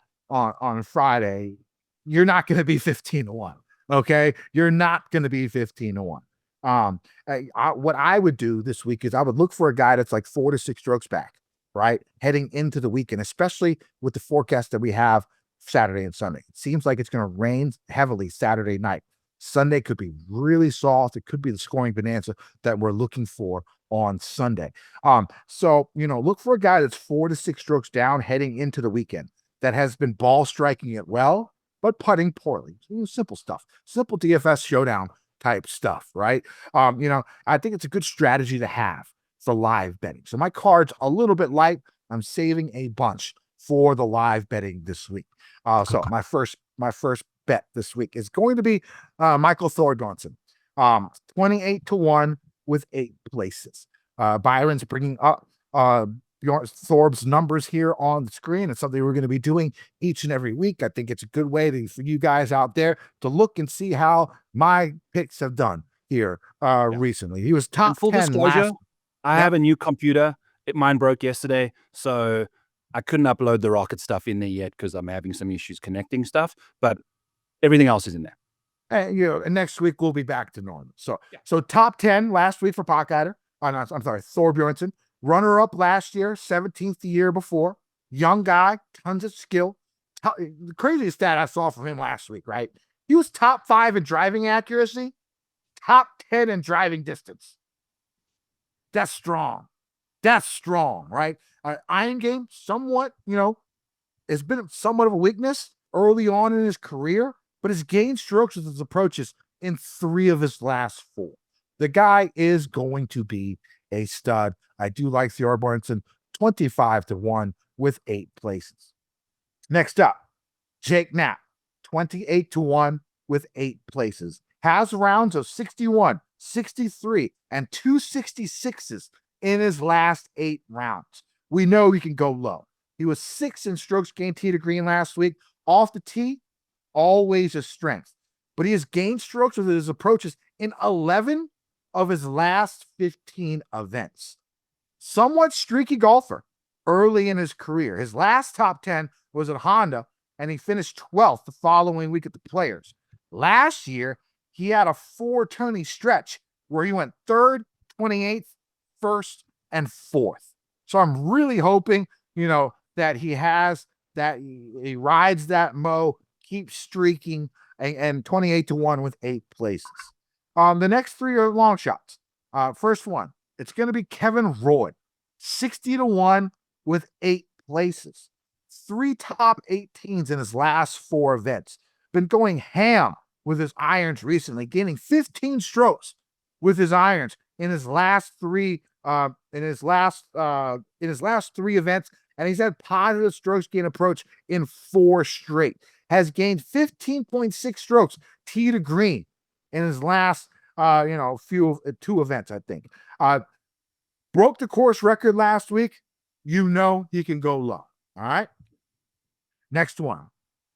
Friday, you're not going to be 15-1. Okay. You're not going to be 15-1. What I would do this week is I would look for a guy that's like 4 to 6 strokes back, right? Heading into the weekend, especially with the forecast that we have Saturday and Sunday. It seems like it's going to rain heavily Saturday night. Sunday could be really soft. It could be the scoring bonanza that we're looking for on Sunday. So look for a guy that's 4 to 6 strokes down heading into the weekend that has been ball striking it well, but putting poorly. Simple stuff, simple DFS showdown type stuff, right? I think it's a good strategy to have for live betting. So my card's a little bit light. I'm saving a bunch for the live betting this week. So my first bet this week is going to be Michael Thorbjornsen, 28-1 with 8 places. Byron's bringing up Thorb's numbers here on the screen. It's something we're going to be doing each and every week. I think it's a good way for you guys out there to look and see how my picks have done here recently. He was top And full 10 disclosure, last. I have a new computer. Mine broke yesterday, so I couldn't upload the Rocket stuff in there yet because I'm having some issues connecting stuff, but everything else is in there. And next week we'll be back to normal. So top 10 last week for Pocketter. I'm sorry, Thorbjornsen. Runner-up last year, 17th the year before. Young guy, tons of skill. The craziest stat I saw from him last week, right? He was top 5 in driving accuracy, top 10 in driving distance. That's strong. That's strong, right? Iron game, somewhat, has been somewhat of a weakness early on in his career, but has gained strokes with his approaches in 3 of his last 4. The guy is going to be a stud. I do like Thorbjornsen, 25-1 with 8 places. Next up, Jake Knapp, 28-1 with 8 places. Has rounds of 61, 63, and 266s in his last 8 rounds. We know he can go low. He was 6 in strokes gained tee to green last week. Off the tee, always a strength. But he has gained strokes with his approaches in 11 of his last 15 events. Somewhat streaky golfer early in his career. His last top 10 was at Honda, and he finished 12th the following week at the Players. Last year, he had a 4-tourney stretch where he went 3rd, 28th, 1st, and 4th. So I'm really hoping, that he rides that mo, keeps streaking, and 28-1 with 8 places. The next 3 are long shots. First one, it's going to be Kevin Roy, 60-1 with 8 places. 3 top 18s in his last 4 events. Been going ham with his irons recently, gaining 15 strokes with his irons in his last 3 events, and he's had positive strokes gain approach in 4 straight. Has gained 15.6 strokes tee to green in his last 2 events, I think. Broke the course record last week. He can go low. All right. Next one.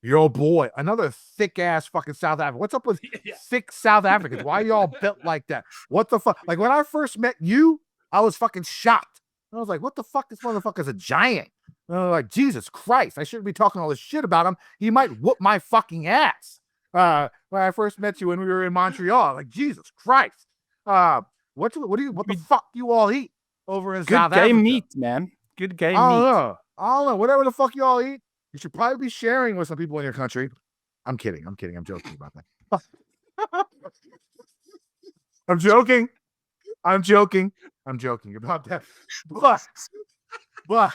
Your boy, another thick ass fucking South African. What's up with thick South Africans? Why y'all built like that? What the fuck? Like when I first met you, I was fucking shocked. I was like, what the fuck? This motherfucker's a giant. And I was like, Jesus Christ, I shouldn't be talking all this shit about him. He might whoop my fucking ass. When I first met you when we were in Montreal, like Jesus Christ. What the fuck do you all eat over in South Africa? Good game meat, man. Good game meat. I don't know. Whatever the fuck you all eat, you should probably be sharing with some people in your country. I'm kidding. I'm joking about that. I'm joking about that. But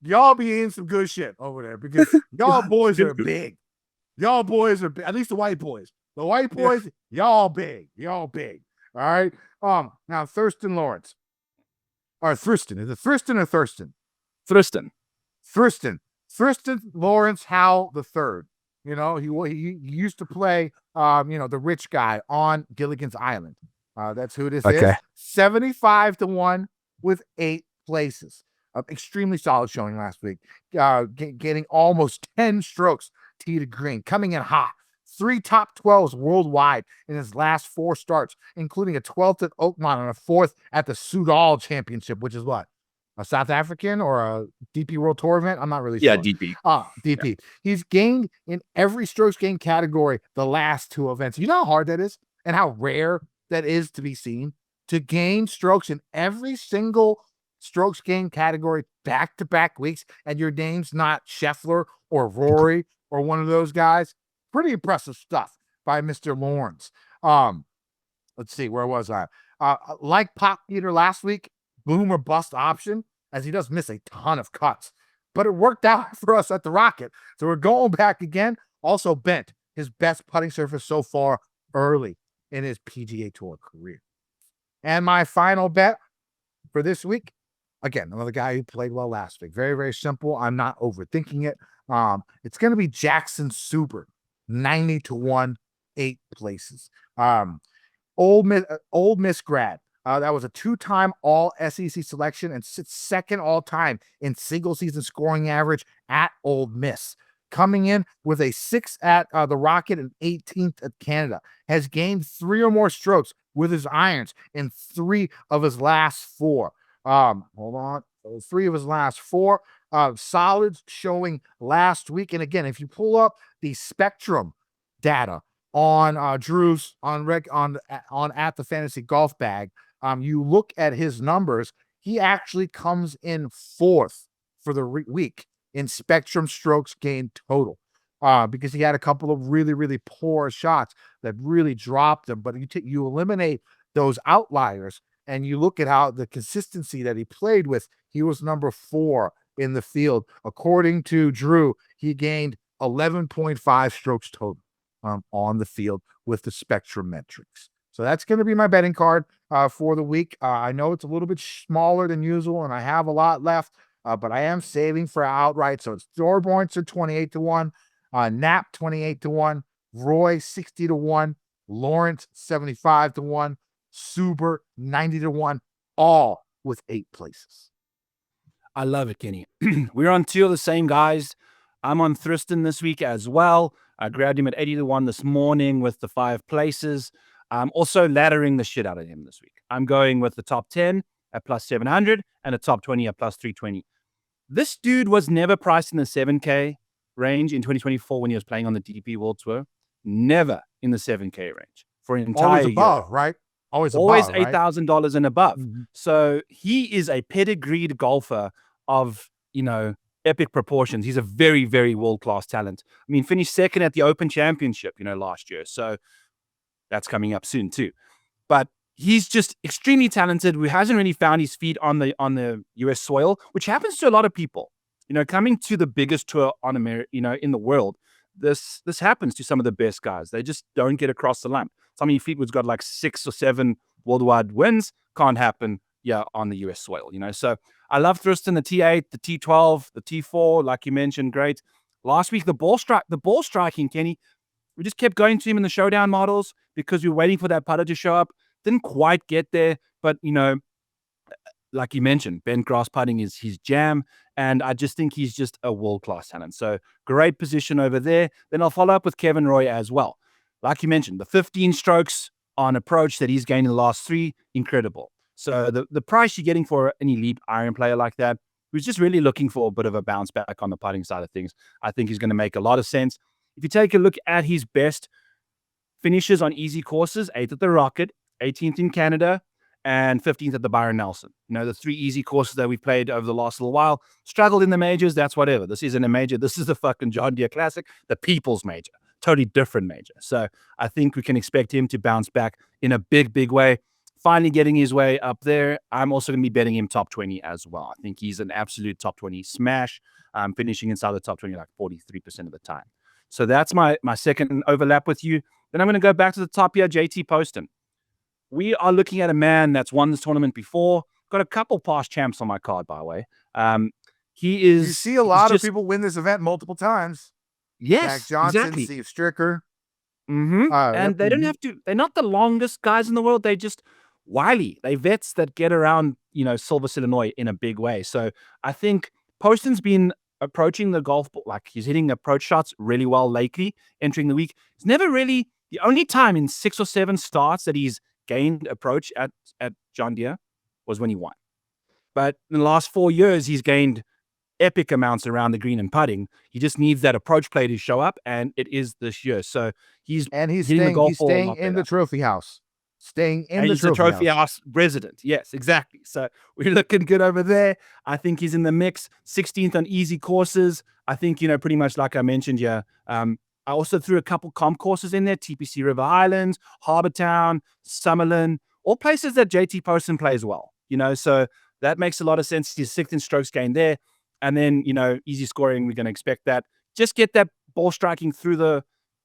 y'all be eating some good shit over there because y'all boys are big. Y'all boys are big. At least the white boys. The white boys, y'all big. Y'all big. All right. Now Thurston Lawrence. Or Thurston. Is it Thurston or Thurston? Thurston. Thurston Lawrence Howell III. You know, he used to play, the rich guy on Gilligan's Island. That's who this is. 75-1 with 8 places. Extremely solid showing last week. Getting almost 10 strokes tee to green, coming in hot. 3 top 12s worldwide in his last 4 starts, including a 12th at Oakmont and a 4th at the Soudal Championship, which is what? A South African or a DP World Tour event? I'm not really sure. Yeah, DP. DP. Yeah. He's gained in every strokes gained category the last 2 events. You know how hard that is and how rare that is to be seen? To gain strokes in every single strokes gained category back-to-back weeks, and your name's not Scheffler or Rory or one of those guys. Pretty impressive stuff by Mr. Lawrence. Let's see, where was I? Like Pop Peter last week, boom or bust option, as he does miss a ton of cuts. But it worked out for us at the Rocket. So we're going back again. Also bent his best putting surface so far early in his PGA Tour career. And my final bet for this week, again, another guy who played well last week. Very, very simple. I'm not overthinking it. It's going to be Jackson Super, 90-1, 8 places. Old Miss grad. That was a 2-time all SEC selection and sits second all time in single season scoring average at Old Miss. Coming in with a 6th at the Rocket and 18th at Canada. Has gained 3 or more strokes with his irons in 3 of his last 4. Hold on. 3 of his last 4. Solids showing last week. And again, if you pull up the Spectrum data on Drew's on at the Fantasy Golf Bag, you look at his numbers, he actually comes in 4th for the week in Spectrum strokes gained total, because he had a couple of really, really poor shots that really dropped him. But you eliminate those outliers and you look at how the consistency that he played with, he was number 4 in the field. According to Drew, he gained 11.5 strokes total on the field with the Spectrum metrics. So that's going to be my betting card for the week. I know it's a little bit smaller than usual, and I have a lot left, but I am saving for outright. So it's Thorbornser 28-1, Knapp 28-1, Roy 60-1, Lawrence 75-1, Suber 90-1, all with 8 places. I love it, Kenny. We're on 2 of the same guys. I'm on Thriston this week as well. I grabbed him at 80-1 this morning with the 5 places. I'm also laddering the shit out of him this week. I'm going with the top 10 at plus 700 and the top 20 at plus 320. This dude was never priced in the 7K range in 2024 when he was playing on the DP World Tour. Never in the 7K range for an entire Always above, year. Right? Always $8,000 and above. Mm-hmm. So he is a pedigreed golfer of, epic proportions. He's a very, very world-class talent. I mean, finished second at the Open Championship, last year. So that's coming up soon too. But he's just extremely talented. Who hasn't really found his feet on the US soil, which happens to a lot of people. Coming to the biggest tour on America, in the world. This happens to some of the best guys. They just don't get across the line. Tommy Fleetwood's got like 6 or 7 worldwide wins. Can't happen, on the US soil, So I love Thriston, the T8, the T12, the T4, like you mentioned, great. Last week, the ball striking, Kenny, we just kept going to him in the showdown models because we were waiting for that putter to show up. Didn't quite get there, but, like you mentioned, bent grass putting is his jam, and I just think he's just a world-class talent. So great position over there. Then I'll follow up with Kevin Roy as well. Like you mentioned, the 15 strokes on approach that he's gained in the last 3, incredible. So the price you're getting for an elite iron player like that, who's just really looking for a bit of a bounce back on the putting side of things, I think he's going to make a lot of sense. If you take a look at his best finishes on easy courses, 8th at the Rocket, 18th in Canada, and 15th at the Byron Nelson. The 3 easy courses that we've played over the last little while. Struggled in the majors, that's whatever. This isn't a major. This is the fucking John Deere Classic, the people's major. Totally different major. So I think we can expect him to bounce back in a big, big way. Finally getting his way up there. I'm also going to be betting him top 20 as well. I think he's an absolute top 20 smash, finishing inside the top 20 like 43% of the time. So that's my second overlap with you. Then I'm going to go back to the top here, JT Poston. We are looking at a man that's won this tournament before. Got a couple past champs on my card, by the way. He is. You see a lot of people win this event multiple times. Yes, Johnson, exactly. Steve Stricker. And they don't have to, they're not the longest guys in the world. They just wily. They vets that get around, Silvis, Illinois in a big way. So I think Poston's been approaching the golf ball, like he's hitting approach shots really well lately, entering the week. It's never really the only time in 6 or 7 starts that he's gained approach at John Deere was when he won. But in the last 4 years, he's gained epic amounts around the green and putting. He just needs that approach play to show up, and it is this year. So he's staying in the trophy house. He's the trophy house resident. Yes, exactly. So we're looking good over there. I think he's in the mix. 16th on easy courses. I think, pretty much like I mentioned, yeah. I also threw a couple comp courses in there, TPC River Islands, Harbour Town, Summerlin, all places that JT Poston plays well, so that makes a lot of sense. He's 6th in strokes gained there. And then, easy scoring, we're going to expect that. Just get that ball striking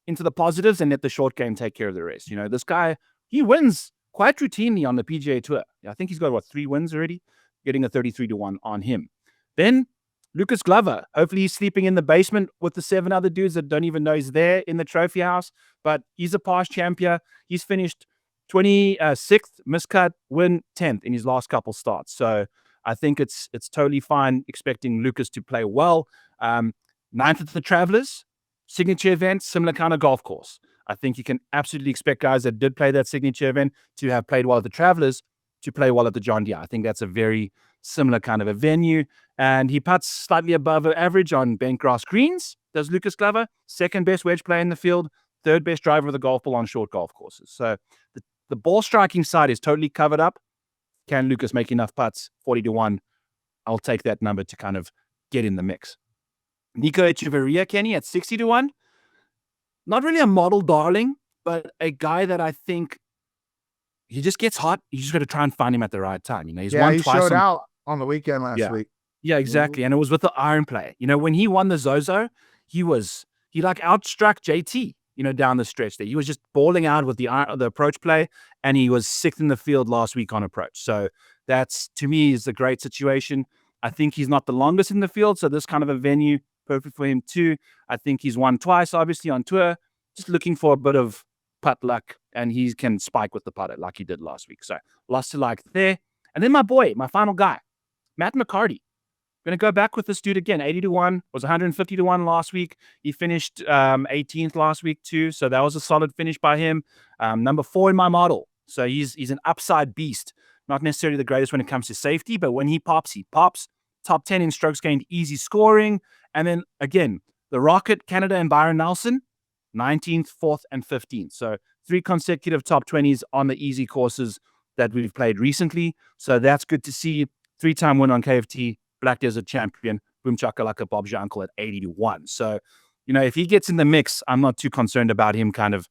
into the positives and let the short game take care of the rest. This guy, he wins quite routinely on the PGA Tour. I think he's got, 3 wins already? Getting a 33-1 on him. Then Lucas Glover. Hopefully he's sleeping in the basement with the 7 other dudes that don't even know he's there in the trophy house. But he's a past champion. He's finished 26th, miscut, win 10th in his last couple starts. So I think it's totally fine expecting Lucas to play well. 9th at the Travelers, signature event, similar kind of golf course. I think you can absolutely expect guys that did play that signature event to have played well at the Travelers to play well at the John Deere. I think that's a very similar kind of a venue. And he putts slightly above average on bent grass greens, does Lucas Glover. 2nd best wedge player in the field, 3rd best driver of the golf ball on short golf courses. So the ball striking side is totally covered up. Can Lucas make enough putts? 40-1. I'll take that number to kind of get in the mix. Nico Echeverria, Kenny, at 60-1. Not really a model darling, but a guy that I think he just gets hot. You just got to try and find him at the right time. He's won twice. He showed out on the weekend last week. Yeah, exactly. And it was with the iron play. When he won the Zozo, he outstruck JT, down the stretch there. He was just balling out with the approach play, and he was 6th in the field last week on approach. So that's, to me, is a great situation. I think he's not the longest in the field, so this kind of a venue, perfect for him too. I think he's won twice, obviously, on tour. Just looking for a bit of putt luck, and he can spike with the putter like he did last week. So lots to like there. And then my final guy, Matt McCarty. Going to go back with this dude again. 80-1, was 150-1 last week. He finished 18th last week too, so that was a solid finish by him. Number 4 in my model. So he's an upside beast. Not necessarily the greatest when it comes to safety, but when he pops, he pops. Top 10 in strokes gained, easy scoring. And then again, the Rocket, Canada, and Byron Nelson, 19th, 4th, and 15th. So 3 consecutive top 20s on the easy courses that we've played recently. So that's good to see. 3-time win on KFT. Black Desert champion, boom chakalaka, Bob's your uncle at 80-1. So, if he gets in the mix, I'm not too concerned about him kind of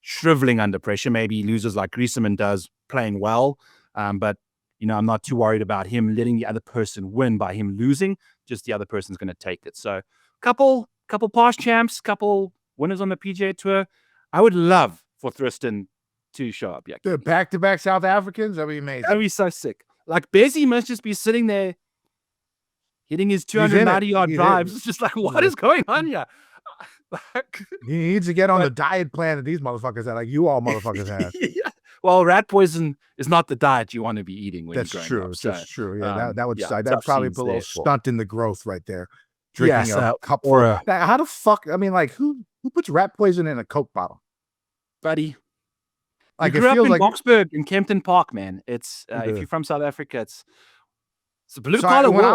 shriveling under pressure. Maybe he loses like Griesemann does, playing well. But, I'm not too worried about him letting the other person win by him losing. Just the other person's going to take it. So, couple past champs, couple winners on the PGA Tour. I would love for Tristan to show up. Yeah, the back-to-back South Africans, that'd be amazing. That'd be so sick. Like Bezzy must just be sitting there hitting his 290-yard drives. It's just like, what is going on here? He needs to get on the diet plan that these motherfuckers have, like you all motherfuckers have. Yeah. Well, rat poison is not the diet you want to be eating when that's you're true. growing up. So, that's true. Yeah, that's probably below stunting the growth right there. Drinking a cup or how the fuck? I mean, like who puts rat poison in a Coke bottle, buddy? Like you grew up in Boksburg in Kempton Park, man. It's if you're from South Africa, it's a blue collar world. When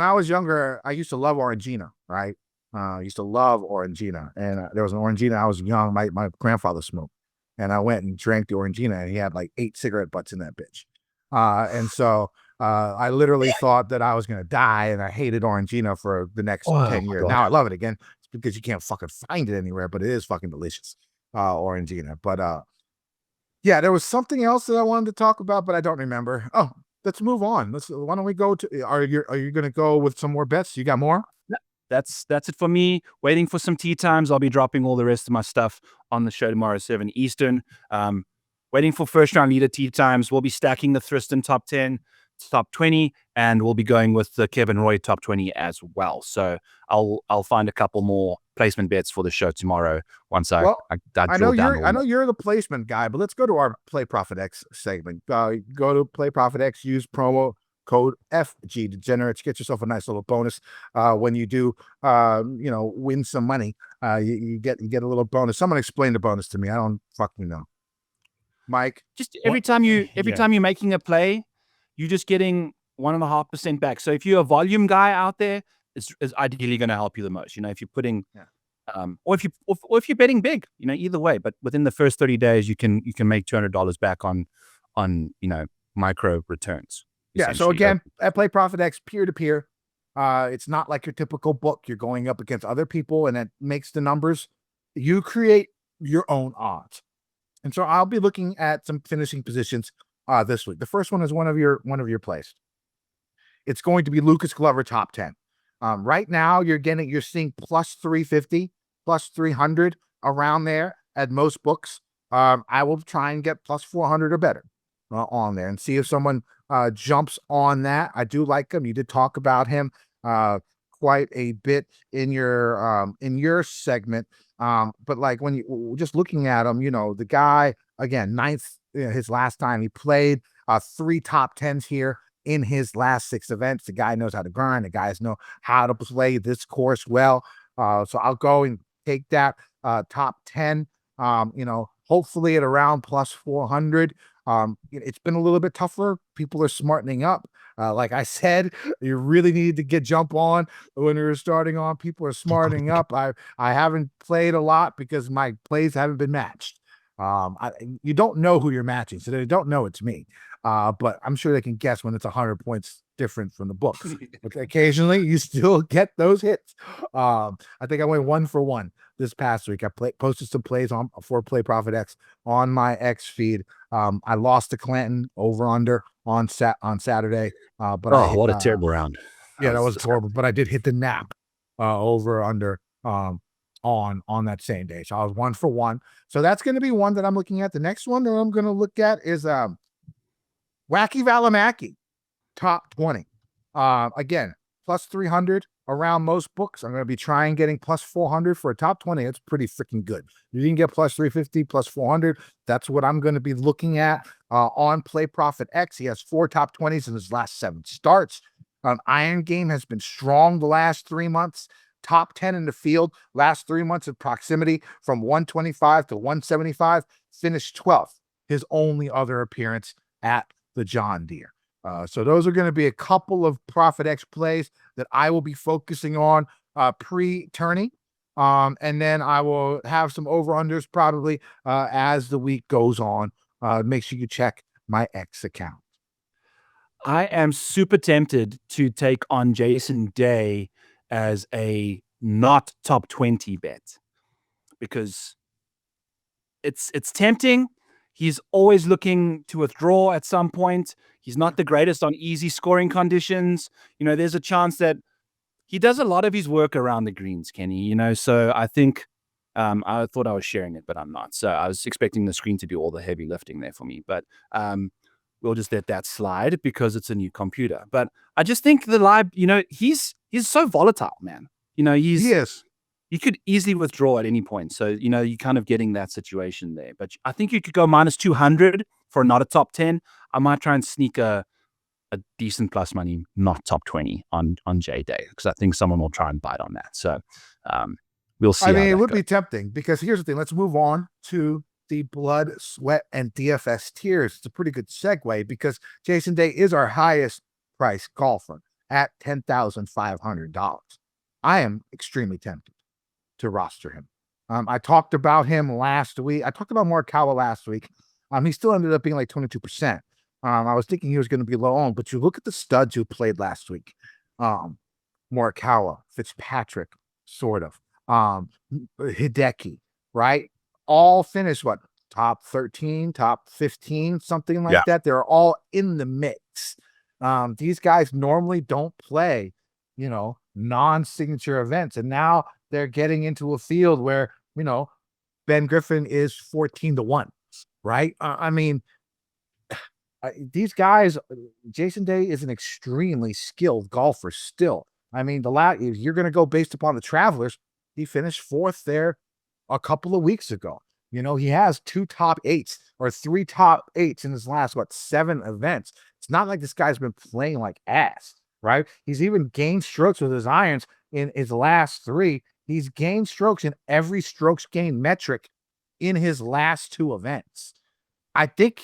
I was younger, I used to love Orangina, right? I used to love Orangina, and there was an Orangina. I was young. My grandfather smoked, and I went and drank the Orangina, and he had like 8 cigarette butts in that bitch. And so I literally thought that I was gonna die, and I hated Orangina for the next 10 years. God. Now I love it again. It's because you can't fucking find it anywhere, but it is fucking delicious, Orangina. But yeah, there was something else that I wanted to talk about, but I don't remember. Oh. Let's move on. Why don't we go to? Are you going to go with some more bets? You got more? That's it for me. Waiting for some tee times. I'll be dropping all the rest of my stuff on the show tomorrow, 7 Eastern. Waiting for first round leader tee times. We'll be stacking the Tristan top 10, top 20, and we'll be going with the Kevin Roy top 20 as well. So I'll find a couple more placement bets for the show tomorrow once I I drill know down. I know you're the placement guy, but let's go to our Play ProphetX segment. Go to Play ProphetX, use promo code FG Degenerates, get yourself a nice little bonus. When you do, win some money, you get a little bonus. Someone explain the bonus to me. I don't fucking know. Mike, just every time you're making a play, you're just getting 1.5% back. So if you're a volume guy out there, it's ideally going to help you the most. If you're putting, or if you're betting big, either way. But within the first 30 days, you can make $200 back on micro returns. Yeah. So again, at Play ProphetX, peer to peer, it's not like your typical book. You're going up against other people, and it makes the numbers. You create your own odds. And so I'll be looking at some finishing positions this week. The first one is one of your plays. It's going to be Lucas Glover top 10. Right now you're seeing plus 350, plus 300 around there at most books. I will try and get plus 400 or better on there and see if someone jumps on that. I do like him. You did talk about him quite a bit in your segment. But like when you just looking at him, the guy again, ninth, his last time he played, 3 top 10s here in his last 6 events. The guy knows how to grind. The guys know how to play this course well. So I'll go and take that top 10, hopefully at around plus 400. It's been a little bit tougher. People are smartening up. Like I said, you really need to jump on when you're starting on. People are smartening up. I haven't played a lot because my plays haven't been matched. You don't know who you're matching, so they don't know it's me. But I'm sure they can guess when it's 100 points different from the book. Okay, occasionally, you still get those hits. I think I went 1 for 1 this past week. I posted some plays for Play ProphetX on my X feed. I lost to Clanton over under on Saturday. But what a terrible round! Yeah, that was horrible. But I did hit the nap over under on that same day. So I was 1 for 1. So that's going to be one that I'm looking at. The next one that I'm going to look at is Wacky Valimaki, top 20. Again, plus 300 around most books. I'm going to be trying getting plus 400 for a top 20. It's pretty freaking good. You can get plus 350, plus 400. That's what I'm going to be looking at on Play ProphetX. He has 4 top 20s in his last 7 starts. Iron Game has been strong the last 3 months. Top 10 in the field, last 3 months of proximity from 125 to 175, finished 12th. His only other appearance at the John Deere. So those are going to be a couple of ProphetX plays that I will be focusing on pre-tourney. And then I will have some over-unders probably as the week goes on. Make sure you check my X account. I am super tempted to take on Jason Day as a not top 20 bet because it's tempting. He's always looking to withdraw at some point. He's not the greatest on easy scoring conditions. There's a chance that he does a lot of his work around the greens, Kenny, so I think I thought I was sharing it, but I'm not. So I was expecting the screen to do all the heavy lifting there for me, but we'll just let that slide because it's a new computer. But I just think the live, he's so volatile, man. He is. You could easily withdraw at any point. So, you're kind of getting that situation there. But I think you could go minus 200 for not a top 10. I might try and sneak a decent plus money, not top 20 on J Day, because I think someone will try and bite on that. So we'll see. It would be tempting because here's the thing. Let's move on to the blood, sweat, and DFS tiers. It's a pretty good segue because Jason Day is our highest price golfer at $10,500. I am extremely tempted to roster him. I talked about him last week. I talked about Morikawa last week. He still ended up being like 22%. I was thinking he was going to be low on, but you look at the studs who played last week. Morikawa, Fitzpatrick, sort of. Hideki, right? All finished, top 13, top 15, something like that. They're all in the mix. These guys normally don't play, non-signature events. And now they're getting into a field where, Ben Griffin is 14-1, right? These guys, Jason Day is an extremely skilled golfer still. You're going to go based upon the Travelers. He finished 4th there a couple of weeks ago. You know, he has 2 top 8s or 3 top 8s in his last, 7 events. It's not like this guy's been playing like ass, right? He's even gained strokes with his irons in his last 3. He's gained strokes in every strokes gained metric in his last 2 events. I think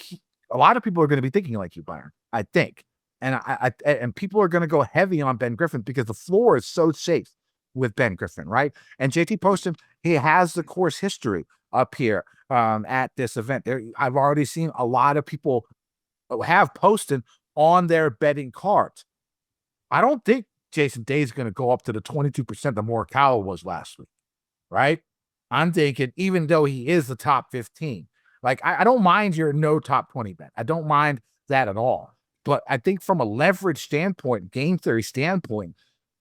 a lot of people are going to be thinking like you, Byron. I think. And and people are going to go heavy on Ben Griffin because the floor is so safe with Ben Griffin, right? And JT Poston, he has the course history up here at this event. I've already seen a lot of people have Poston on their betting cards. I don't think Jason Day is going to go up to the 22% that Morikawa was last week, right? I'm thinking, even though he is the top 15, like I don't mind your no top 20 bet. I don't mind that at all. But I think from a leverage standpoint, game theory standpoint,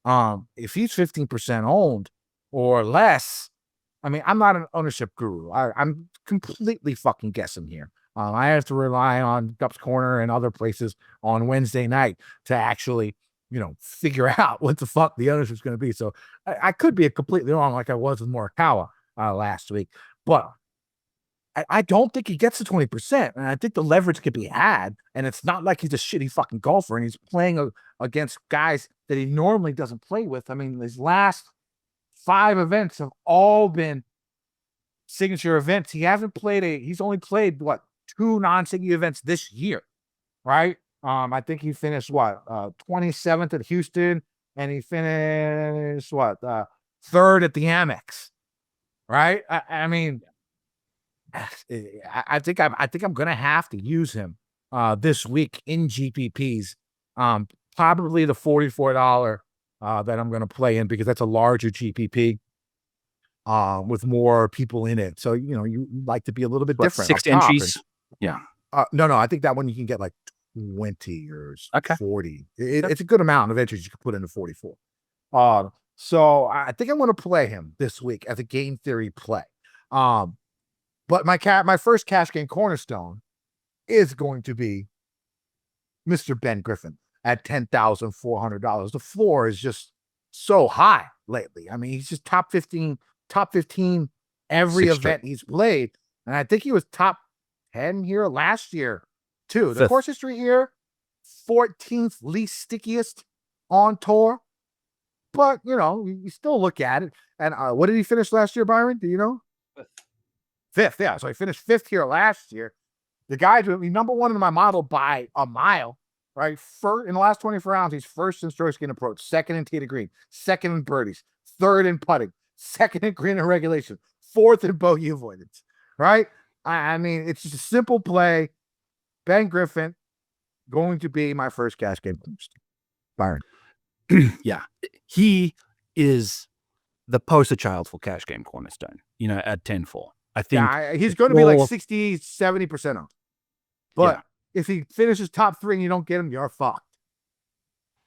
if he's 15% owned or less, I mean, I'm not an ownership guru. I'm completely fucking guessing here. I have to rely on Gup's Corner and other places on Wednesday night to actually, figure out what the fuck the ownership is going to be. So I could be completely wrong, like I was with Morikawa last week, but I don't think he gets to 20%. And I think the leverage could be had. And it's not like he's a shitty fucking golfer and he's playing against guys that he normally doesn't play with. I mean, his last 5 events have all been signature events. He's only played 2 non-signature events this year, right? I think he finished 27th at Houston, and he finished 3rd at the Amex, right? I mean, I think I'm gonna have to use him this week in GPPs. Probably the $44 that I'm gonna play in because that's a larger GPP with more people in it. So you like to be a little bit different. 6 entries. Yeah. No, I think that one you can get like 20 or 40. It's a good amount of entries you can put into 44. So I think I'm gonna play him this week as a game theory play. But my first cash game cornerstone is going to be Mr. Ben Griffin at $10,400. The floor is just so high lately. I mean, he's just top 15 every event he's played. And I think he was top 10 here last year, too. The course history here, 14th least stickiest on tour. But, you still look at it. And what did he finish last year, Byron? Do you know? 5th, yeah. So he finished 5th here last year. The guy's number 1 in my model by a mile, right? In the last 24 rounds, he's 1st in strokes gained approach, 2nd in tee to green, 2nd in birdies, 3rd in putting, 2nd in green and regulation, 4th in bogey avoidance, right? I mean, it's just a simple play. Ben Griffin going to be my first cash game boost. Byron. Yeah. He is the poster child for cash game cornerstone, at 10-4. I think he's going to be like 60, 70% off. But if he finishes top 3 and you don't get him, you're fucked.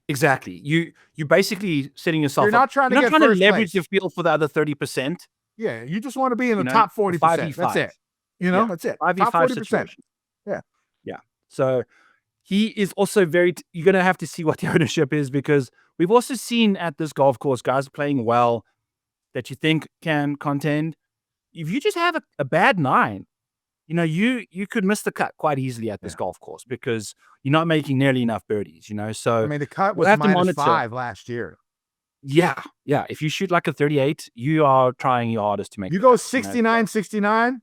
Exactly. You basically setting yourself You're not trying to leverage your field for the other 30%. Yeah, you just want to be in the top 40%. That's it. That's it. 5v5 top 40%. situation. Yeah. So he is also you're going to have to see what the ownership is, because we've also seen at this golf course guys playing well that you think can contend. If you just have a bad 9, you could miss the cut quite easily at this golf course because you're not making nearly enough birdies, So I mean, the cut was -5 last year. Yeah. If you shoot like a 38, you are trying your hardest to make. You go 69,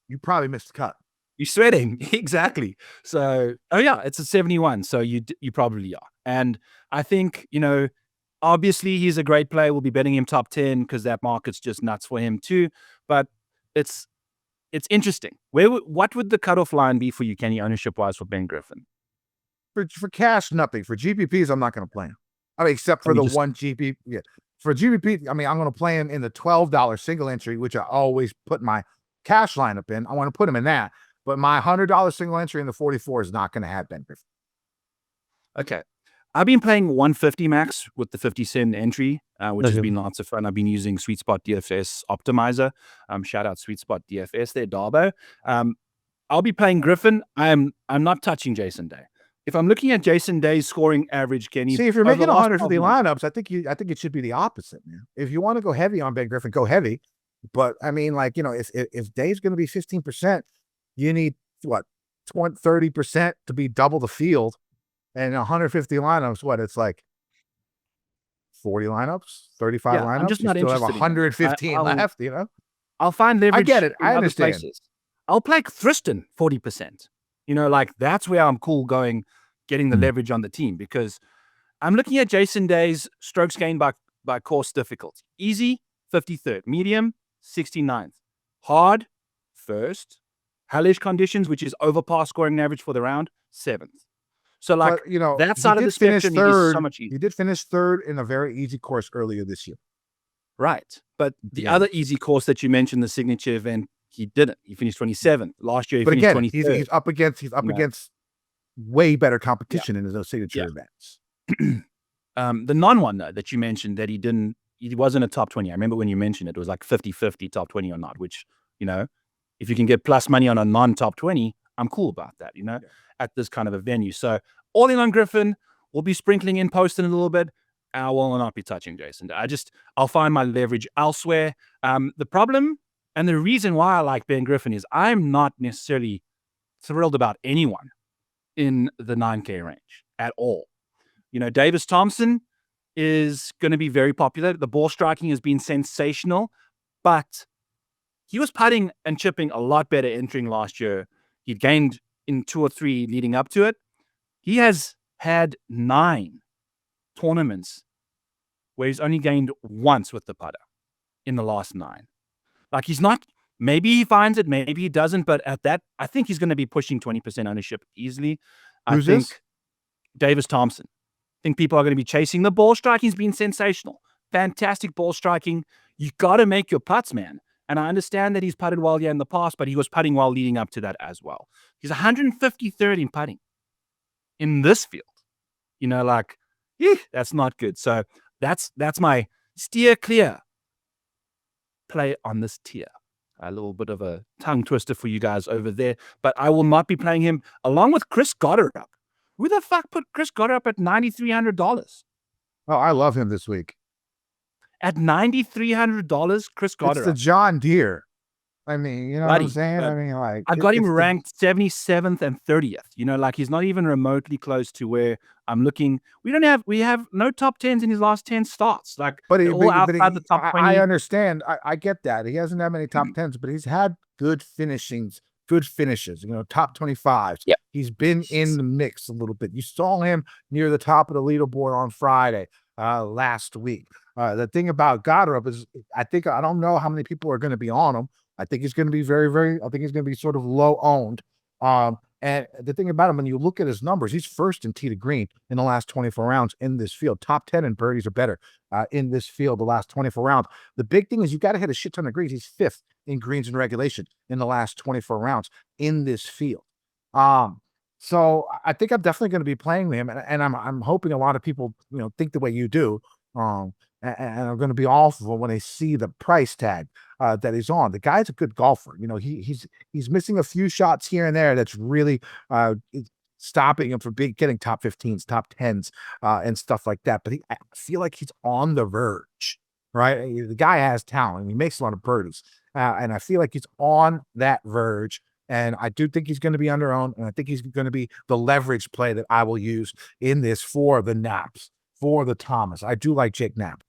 you probably missed the cut. You're sweating. Exactly. So, it's a 71. So you probably are. And I think, obviously he's a great player. We'll be betting him top 10 because that market's just nuts for him too. But it's interesting. What would the cutoff line be for you, Kenny, ownership-wise for Ben Griffin? For cash, nothing. For GPPs, I'm not going to play him. I mean, except for one GPP. Yeah. For GPP, I mean, I'm going to play him in the $12 single entry, which I always put my cash lineup in. I want to put him in that. But my $100 single entry in the 44 is not going to have Ben Griffin. Okay. I've been playing 150 max with the 50-cent entry, which has been lots of fun. I've been using Sweet Spot DFS Optimizer. Shout out Sweet Spot DFS there, Darbo. I'll be playing Griffin. I'm not touching Jason Day if I'm looking at Jason Day's scoring average, Kenny, See, if you're over making the last 12 150 months, lineups, I think it should be the opposite, man. If you want to go heavy on Ben Griffin, go heavy. But I mean, like, you know, if Day's going to be 15%, you need what, 30% to be double the field, and 150 lineups. What, it's like 40 lineups, 35 yeah, I'm lineups. just You not still have interested in him. 115 left. You know, I'll find I leverage get it. in I other understand. places. I'll play Tristan 40%. You know, like that's where I'm cool going, getting the leverage on the team, because I'm looking at Jason Day's strokes gained by course difficulty. Easy, 53rd. Medium, 69th. Hard, 1st. Hellish conditions, which is over par scoring average for the round, 7th. So, like, But, you know, that he side of did the finish spectrum, he is third. so much easier. He did finish third in a very easy course earlier this year. Right. But the Yeah. other easy course that you mentioned, the signature event, he didn't. He finished 27th. Last year, he But finished again, 23rd. he's up against know. against way better competition in those signature events. The non-one, though, that you mentioned that he wasn't a top 20. I remember when you mentioned it, it was like 50-50 top 20 or not, which, you know, if you can get plus money on a non-top 20, I'm cool about that, you know, at this kind of a venue. So all in on Griffin. We'll be sprinkling in Post in a little bit. I will not be touching Jason. I'll find my leverage elsewhere. The problem and the reason why I like Ben Griffin is I'm not necessarily thrilled about anyone in the 9K range at all. You know, Davis Thompson is going to be very popular. The ball striking has been sensational, but he was putting and chipping a lot better entering last year. He'd gained in 2 or 3 leading up to it. He has had 9 tournaments where he's only gained once with the putter in the last 9. Like, he's not, maybe he finds it, maybe he doesn't, but at that, I think he's going to be pushing 20% ownership easily. Who's this? Davis Thompson. I think people are going to be chasing. The ball striking has been sensational. Fantastic ball striking. You got to make your putts, man. And I understand that he's putted well in the past, but he was putting well leading up to that as well. He's 153rd in putting in this field. You know, like, that's not good. So that's my steer clear play on this tier. A little bit of a tongue twister for you guys over there, but I will not be playing him along with Chris Goddard up. Who the fuck put Chris Goddard up at $9,300? Oh, I love him this week. At $9,300, Chris Goddard. It's the John Deere. I mean, you know what I'm saying? I mean, like, I've got him ranked 77th and 30th. You know, like, he's not even remotely close to where I'm looking. We have no top 10s in his last 10 starts. Like, all outside the top 20. I understand. I get that. He hasn't had many top 10s, but he's had good finishes, you know, top 25s. Yep. He's been in the mix a little bit. You saw him near the top of the leaderboard on Friday last week. The thing about Goddard is, I don't know how many people are going to be on him. I think he's going to be I think he's going to be sort of low owned. And the thing about him, when you look at his numbers, he's first in tee to green in the last 24 rounds in this field. Top 10 in birdies or better in this field the last 24 rounds. The big thing is you got to hit a shit ton of greens. He's 5th in greens in regulation in the last 24 rounds in this field. So I think I'm definitely going to be playing him, and I'm hoping a lot of people, you know, think the way you do. And are going to be awful when they see the price tag that he's on. The guy's a good golfer. You know, he's missing a few shots here and there that's really stopping him from getting top 15s, top 10s, and stuff like that. But I feel like he's on the verge, right? The guy has talent. He makes a lot of birdies. And I feel like he's on that verge. And I do think he's going to be under-owned. And I think he's going to be the leverage play that I will use in this for the Naps, for the Thomas. I do like Jake Knapp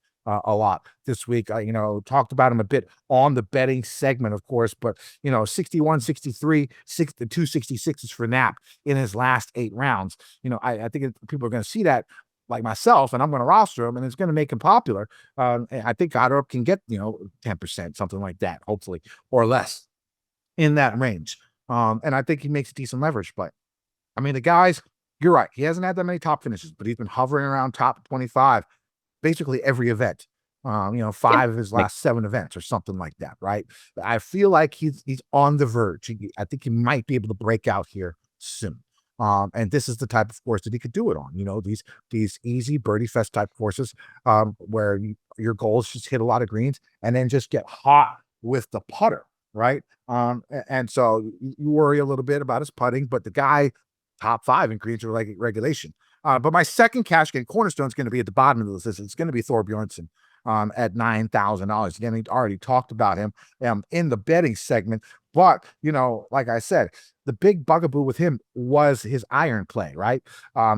a lot this week. You know, talked about him a bit on the betting segment, of course, but, you know, 61, 63, 266s for Knapp in his last 8 rounds. You know, I think people are going to see that, like myself, and I'm going to roster him, and it's going to make him popular. I think Goddard can get, you know, 10%, something like that, hopefully, or less in that range. And I think he makes a decent leverage play. I mean, the guys, you're right. He hasn't had that many top finishes, but he's been hovering around top 25 basically every event. You know, 5 of his last 7 events or something like that, right? I feel like he's on the verge. I think he might be able to break out here soon. And this is the type of course that he could do it on. You know, these easy birdie fest type courses where your goal is just hit a lot of greens and then just get hot with the putter, right? And so you worry a little bit about his putting, but the guy top 5 in greens regulation. But my second cash game cornerstone is going to be at the bottom of the list. It's going to be Thor Bjornsson at $9,000. Again, we already talked about him in the betting segment. But, like I said, the big bugaboo with him was his iron play, right?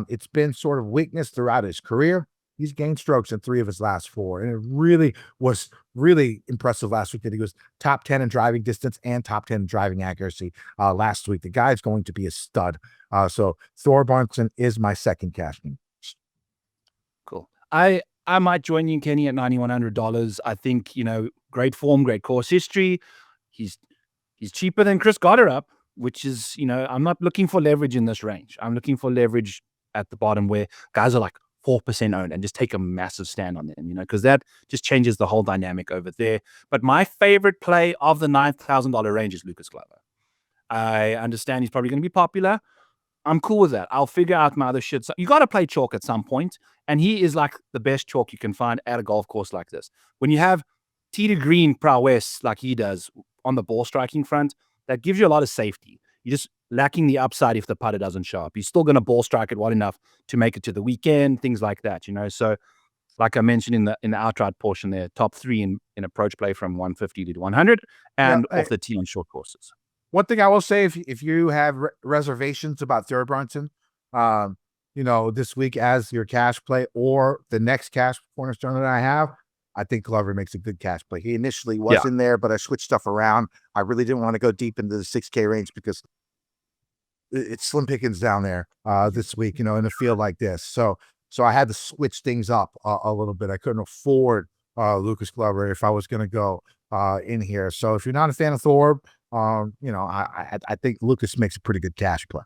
It's been sort of weakness throughout his career. He's gained strokes in 3 of his last 4. And it really was really impressive last week that he was top 10 in driving distance and top 10 in driving accuracy last week. The guy's going to be a stud. So Thor Bjornsson is my second cash game. Cool. I might join you, Kenny, at $9,100. I think, great form, great course history. He's cheaper than Chris Gotterup, which is, I'm not looking for leverage in this range. I'm looking for leverage at the bottom where guys are like 4% owned and just take a massive stand on them, because that just changes the whole dynamic over there. But my favorite play of the $9,000 range is Lucas Glover. I understand he's probably going to be popular. I'm cool with that. I'll figure out my other shit. So you got to play chalk at some point, and he is like the best chalk you can find at a golf course like this. When you have tee to green prowess like he does on the ball striking front, that gives you a lot of safety. You're just lacking the upside if the putter doesn't show up. He's still going to ball strike it well enough to make it to the weekend, things like that, So, like I mentioned in the outright portion there, top 3 in approach play from 150 to 100 and off the tee on short courses. One thing I will say, if you have reservations about Thor Bjornsson, this week as your cash play or the next cash cornerstone that I have, I think Glover makes a good cash play. He initially was in there, but I switched stuff around. I really didn't want to go deep into the 6K range because it's slim pickings down there this week, in a field like this. So I had to switch things up a little bit. I couldn't afford Lucas Glover if I was going to go in here. So if you're not a fan of Thor, I think Lucas makes a pretty good cash play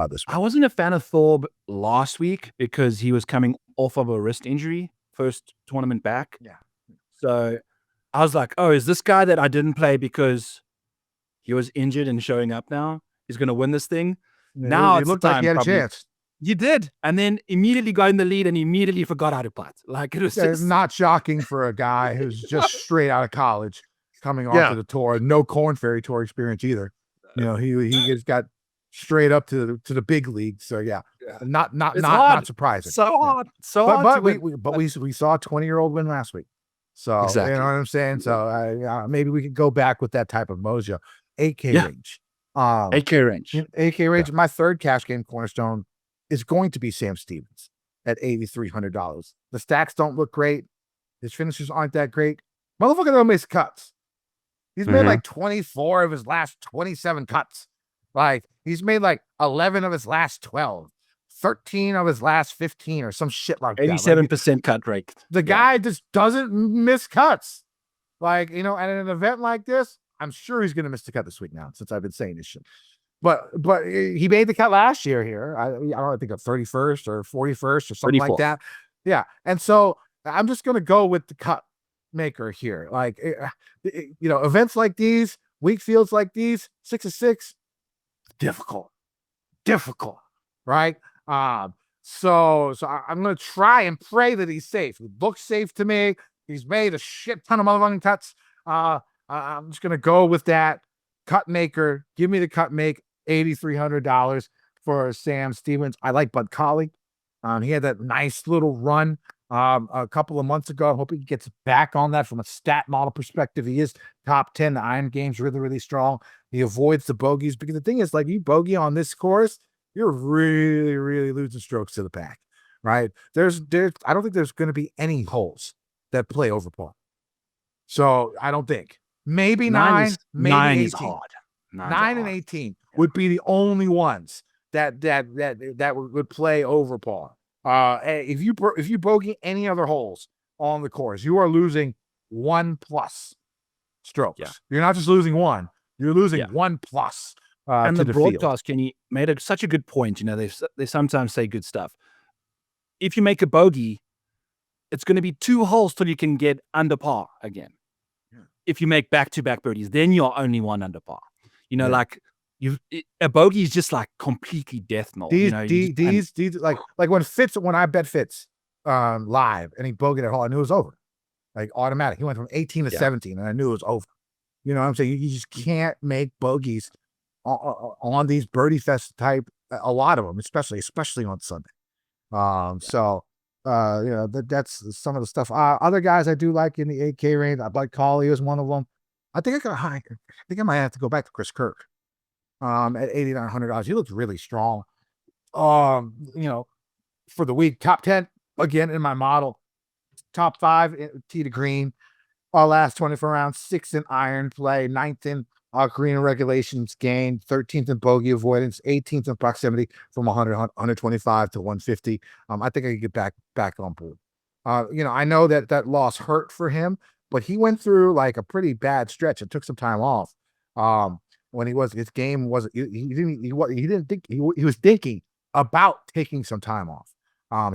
this week. I wasn't a fan of Thorb last week because he was coming off of a wrist injury, first tournament back. Yeah. So I was like, oh, is this guy that I didn't play because he was injured and showing up now? He's going to win this thing. Yeah, now it looked like he had a chance. You did. And then immediately got in the lead and immediately forgot how to putt. Like it was just not shocking for a guy who's just straight out of college coming off of the tour. No Corn Ferry Tour experience either. He just got straight up to the big league. So not surprising. So hard. So but hard. we saw a 20-year-old win last week. So exactly. You know what I'm saying? So maybe we could go back with that type of mojo. 8K range. 8K range. 8K range. My third cash game cornerstone is going to be Sam Stevens at $8,300. The stacks don't look great. His finishes aren't that great. Motherfucker don't miss cuts. He's made like 24 of his last 27 cuts. Like he's made like 11 of his last 12, 13 of his last 15 or some shit like that. 87% cut rate. The guy just doesn't miss cuts. Like, at an event like this, I'm sure he's going to miss the cut this week now since I've been saying this shit. But he made the cut last year here. I don't think of 31st or 41st or something 34th. like that. Yeah. And so I'm just going to go with the cut maker here. Like, events like these, weak fields like these, 6 of 6, difficult, right? So I'm going to try and pray that he's safe. He looks safe to me. He's made a shit ton of motherfucking cuts. I'm just going to go with that cut maker. Give me the cut make, $8,300 for Sam Stevens. I like Bud Colley. He had that nice little run a couple of months ago. I hope he gets back on that from a stat model perspective. He is top 10. The iron game's really, really strong. He avoids the bogeys because the thing is, like, you bogey on this course, you're really, really losing strokes to the pack, right? I don't think there's going to be any holes that play over par. So I don't think. Maybe 9, maybe 9 18. is hard. 9 and 18 would be the only ones that would play over par. If you bogey any other holes on the course, you are losing 1+ strokes. Yeah. You're not just losing 1; you're losing 1+. And to the broadcast, Kenny, made such a good point. They sometimes say good stuff. If you make a bogey, it's going to be 2 holes till you can get under par again. Yeah. If you make back-to-back birdies, then you're only 1 under par. A bogey is just like completely death knell. These like when I bet Fitz live and he bogeyed that hole, I knew it was over. Like automatic. He went from 18 to 17 and I knew it was over. You know what I'm saying? You just can't make bogeys on these birdie fest type a lot of them, especially on Sunday. So that's some of the stuff. Other guys I do like in the 8K range. I like Collie is one of them. I think I might have to go back to Chris Kirk. At $8,900, he looks really strong. For the week, top 10 again in my model, top 5 tee to green. Our last 24 rounds, 6th in iron play, 9th in green regulations gain, 13th in bogey avoidance, 18th in proximity from 125 to 150. I think I could get back on board. I know that loss hurt for him, but he went through like a pretty bad stretch and took some time off. When his game wasn't, he was thinking about taking some time off.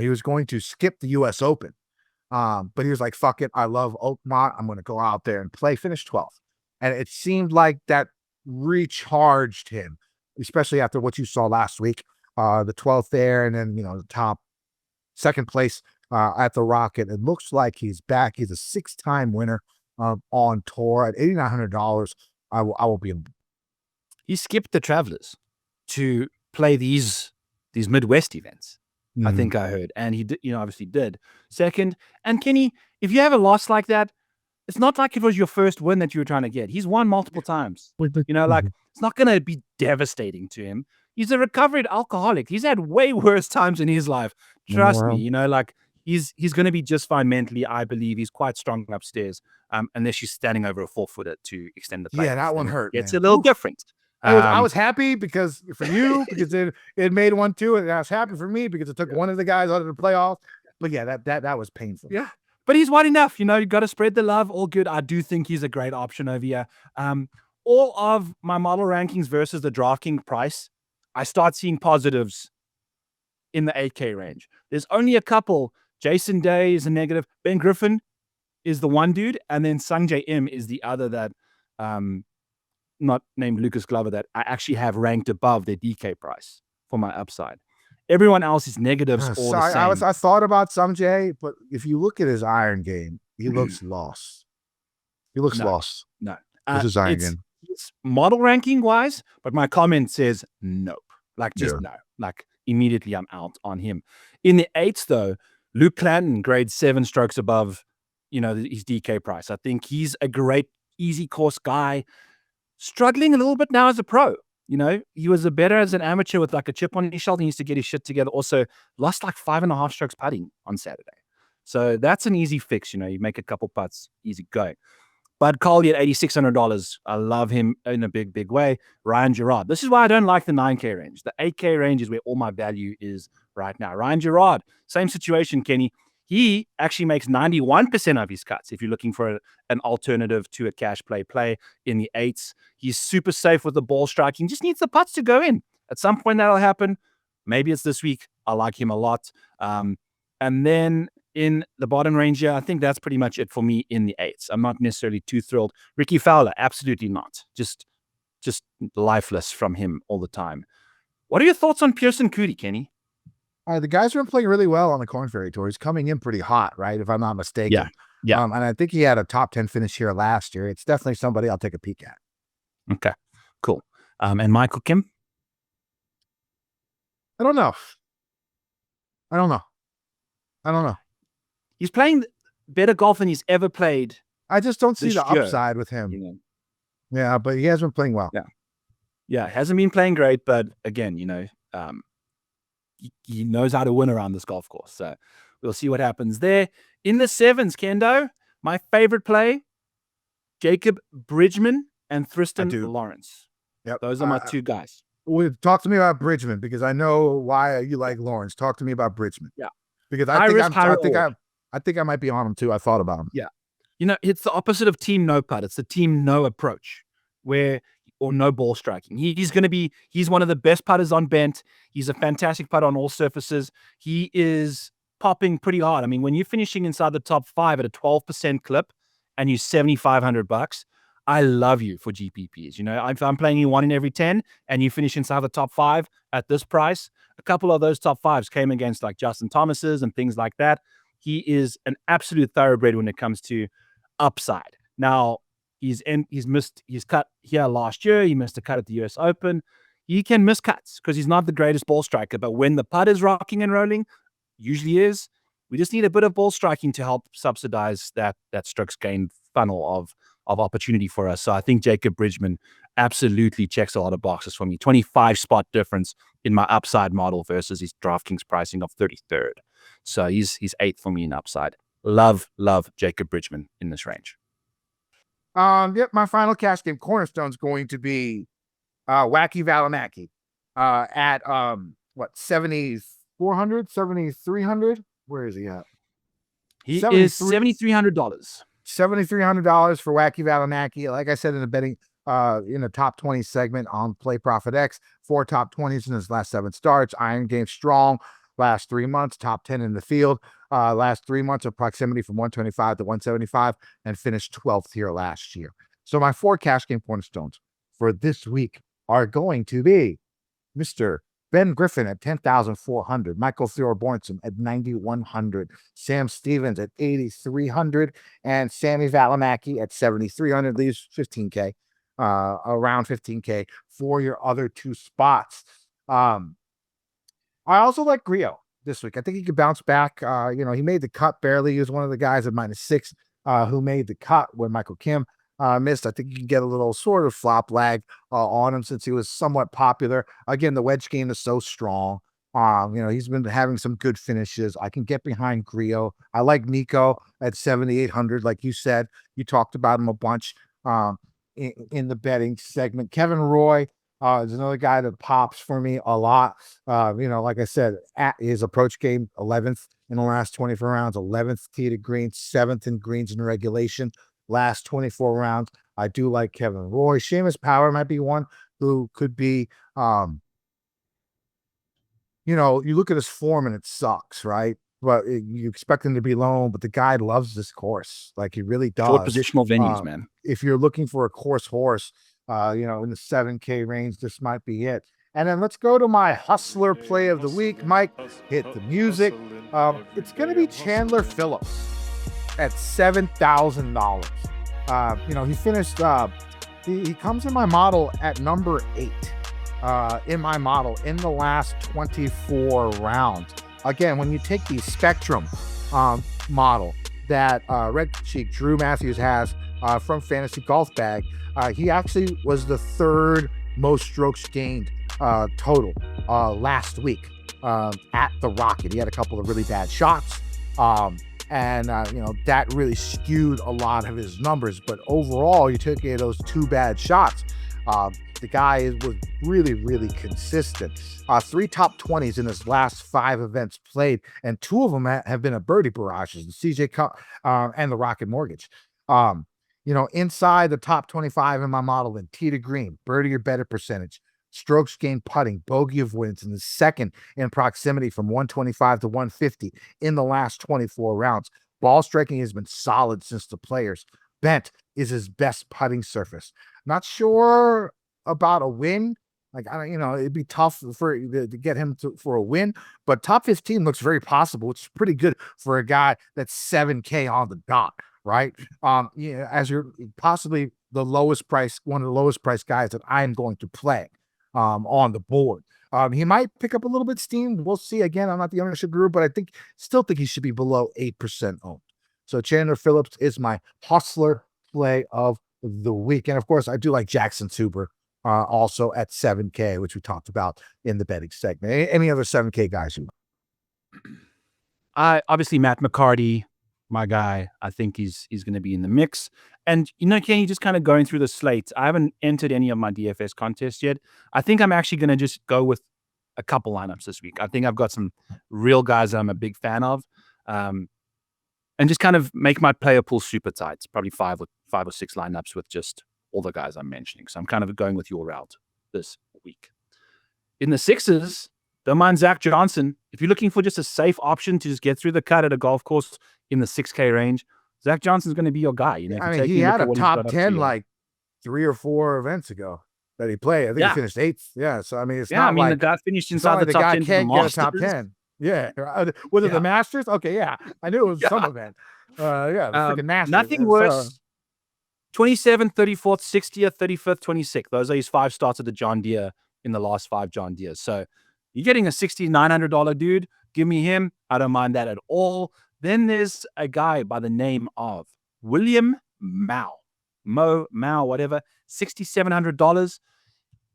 He was going to skip the U.S. Open. But he was like, fuck it. I love Oakmont. I'm going to go out there and play, finish 12th. And it seemed like that recharged him, especially after what you saw last week, the 12th there. And then, the top second place, at the Rocket. It looks like he's back. He's a 6-time winner, on tour at $8,900. I will be. He skipped the Travelers to play these Midwest events. I think I heard, and he did, obviously did second. And Kenny, if you have a loss like that, it's not like it was your first win that you were trying to get. He's won multiple times. It's not going to be devastating to him. He's a recovered alcoholic. He's had way worse times in his life. Trust me, he's going to be just fine mentally. I believe he's quite strong upstairs. Unless she's standing over a 4-footer to extend the play. Yeah, that one hurt. It's a little different. I was happy because it made one too, and I was happy for me because it took one of the guys out of the playoff. But yeah, that was painful. Yeah, but he's wide enough. You got to spread the love. All good. I do think he's a great option over here. All of my model rankings versus the DraftKings price, I start seeing positives in the 8K range. There's only a couple. Jason Day is a negative. Ben Griffin is the one dude, and then Sungjae Im is the other that. Not named Lucas Glover, that I actually have ranked above their DK price for my upside. Everyone else is negatives all the same. I thought about Sungjae, but if you look at his iron game, he looks lost. He looks lost. No. What's his iron game? It's model ranking wise, but my comment says nope. No. Like immediately I'm out on him. In the 8s though, Luke Clanton, grade 7 strokes above, his DK price. I think he's a great easy course guy. Struggling a little bit now as a pro. He was better as an amateur with like a chip on his shoulder. He used to get his shit together. Also lost like 5.5 strokes putting on Saturday. So that's an easy fix. You make a couple putts, easy go. Bud Coley at $8,600. I love him in a big, big way. Ryan Gerard. This is why I don't like the 9K range. The 8K range is where all my value is right now. Ryan Gerard, same situation, Kenny. He actually makes 91% of his cuts if you're looking for an alternative to a cash play in the 8s. He's super safe with the ball striking. Just needs the putts to go in. At some point that'll happen. Maybe it's this week. I like him a lot. And then in the bottom range here, I think that's pretty much it for me in the 8s. I'm not necessarily too thrilled. Ricky Fowler, absolutely not. Just lifeless from him all the time. What are your thoughts on Pearson Coody, Kenny? The guys have been playing really well on the Korn Ferry Tour. He's coming in pretty hot, right? If I'm not mistaken. Yeah. And I think he had a top 10 finish here last year. It's definitely somebody I'll take a peek at. Okay, cool. And Michael Kim? I don't know. He's playing better golf than he's ever played. I just don't see the year, upside with him. Yeah, but he has been playing well. Yeah, hasn't been playing great, but again, he knows how to win around this golf course. So we'll see what happens there. In the 7s, Kendo, my favorite play, Jacob Bridgman and Tristan Lawrence. Yep. Those are my two guys. Talk to me about Bridgman because I know why you like Lawrence. Talk to me about Bridgman. Yeah. Because I think I might be on him too. I thought about him. Yeah. It's the opposite of team no putt. It's the team no approach or no ball striking. He's one of the best putters on bent. He's a fantastic putter on all surfaces. He is popping pretty hard. I mean, when you're finishing inside the top 5 at a 12% clip and you're $7,500, I love you for GPPs. If I'm playing you 1 in every 10 and you finish inside the top 5 at this price, a couple of those top 5s came against like Justin Thomas's and things like that. He is an absolute thoroughbred when it comes to upside. Now, he's missed his cut here last year. He missed a cut at the US Open. he can miss cuts because he's not the greatest ball striker. But when the putt is rocking and rolling, usually is, we just need a bit of ball striking to help subsidize that strokes gain funnel of opportunity for us. So I think Jacob Bridgman absolutely checks a lot of boxes for me. 25 spot difference in my upside model versus his DraftKings pricing of 33rd. So he's 8th for me in upside. Love Jacob Bridgman in this range. Yep, my final cash game cornerstone is going to be Wacky Valimaki at what, 7,400, 7,300? Where is he at? He is $7,300. $7,300 for Wacky Valimaki. Like I said in the betting, in the top 20 segment on Play ProphetX, 4 top 20s in his last 7 starts. Iron game strong. Last 3 months, top 10 in the field. Last 3 months of proximity from 125 to 175, and finished 12th here last year. So my 4 cash game cornerstones for this week are going to be Mr. Ben Griffin at 10,400, Michael Thorbjornsen at 9,100, Sam Stevens at 8,300, and Sammy Valimaki at 7,300. Leaves 15K, around 15K for your other 2 spots. I also like Griot this week. I think he could bounce back. He made the cut barely. He was one of the guys at -6 who made the cut when Michael Kim missed. I think you can get a little sort of flop lag on him since he was somewhat popular. Again, the wedge game is so strong. He's been having some good finishes. I can get behind Griot. I like Nico at 7,800. Like you said, you talked about him a bunch in the betting segment. Kevin Roy is another guy that pops for me a lot. Like I said, at his approach game, 11th in the last 24 rounds, 11th tee to green, 7th in greens in regulation, last 24 rounds. I do like Kevin Roy. Seamus Power might be one who could be, you look at his form and it sucks, right? But you expect him to be low, but the guy loves this course. Like he really does. Short positional venues, man. If you're looking for a course horse, in the 7K range, this might be it. And then let's go to my hustler play of the week. Mike, hit the music. It's going to be Chandler Phillips at $7,000. He finished, he comes in my model at number 8 in my model in the last 24 rounds. Again, when you take the Spectrum model that Red Cheek Drew Matthews has from Fantasy Golf Bag, he actually was the 3rd most strokes gained total last week at the Rocket. He had a couple of really bad shots, and that really skewed a lot of his numbers. But overall, you took those 2 bad shots. The guy was really, really consistent. 3 top 20s in his last 5 events played, and 2 of them have been a birdie barrages, the CJ Cup and the Rocket Mortgage. Inside the top 25 in my model in tee to green, birdie or better percentage, strokes gained putting, bogey avoidance, and the 2nd in proximity from 125 to 150 in the last 24 rounds. Ball striking has been solid since the Players. Bent is his best putting surface. Not sure about a win. It'd be tough to get him for a win, but top 15 looks very possible, which is pretty good for a guy that's 7K on the dot. Right. As you're possibly the lowest price, one of the lowest price guys that I'm going to play on the board. He might pick up a little bit steam. We'll see. Again, I'm not the ownership guru, but I still think he should be below 8% owned. So Chandler Phillips is my hustler play of the week. And of course, I do like Jackson Tuber also at 7K, which we talked about in the betting segment. Any other 7K guys? Obviously Matt McCarty, my guy. I think he's going to be in the mix. And Kenny, just kind of going through the slates. I haven't entered any of my DFS contests yet. I think I'm actually going to just go with a couple lineups this week. I think I've got some real guys that I'm a big fan of, and just kind of make my player pool super tight. It's probably 5 or 6 lineups with just all the guys I'm mentioning. So I'm kind of going with your route this week. In the 6s, don't mind Zach Johnson. If you're looking for just a safe option to just get through the cut at a golf course in the 6K range, Zach Johnson's going to be your guy. He had a top 10 like 3 or 4 events events that he played. I think he finished 8th. Yeah, so it's not like the guy finished inside the top 10. Can't get a top 10. Yeah, was it the Masters? Okay, yeah, I knew it was some event. The freaking Masters. Nothing worse. 27th, 34th, 60th, 35th, 26th. Those are his 5 starts at the John Deere in the last 5 John Deeres. So you're getting a $6,900 dude. Give me him. I don't mind that at all. Then there's a guy by the name of William Mao, whatever, $6,700.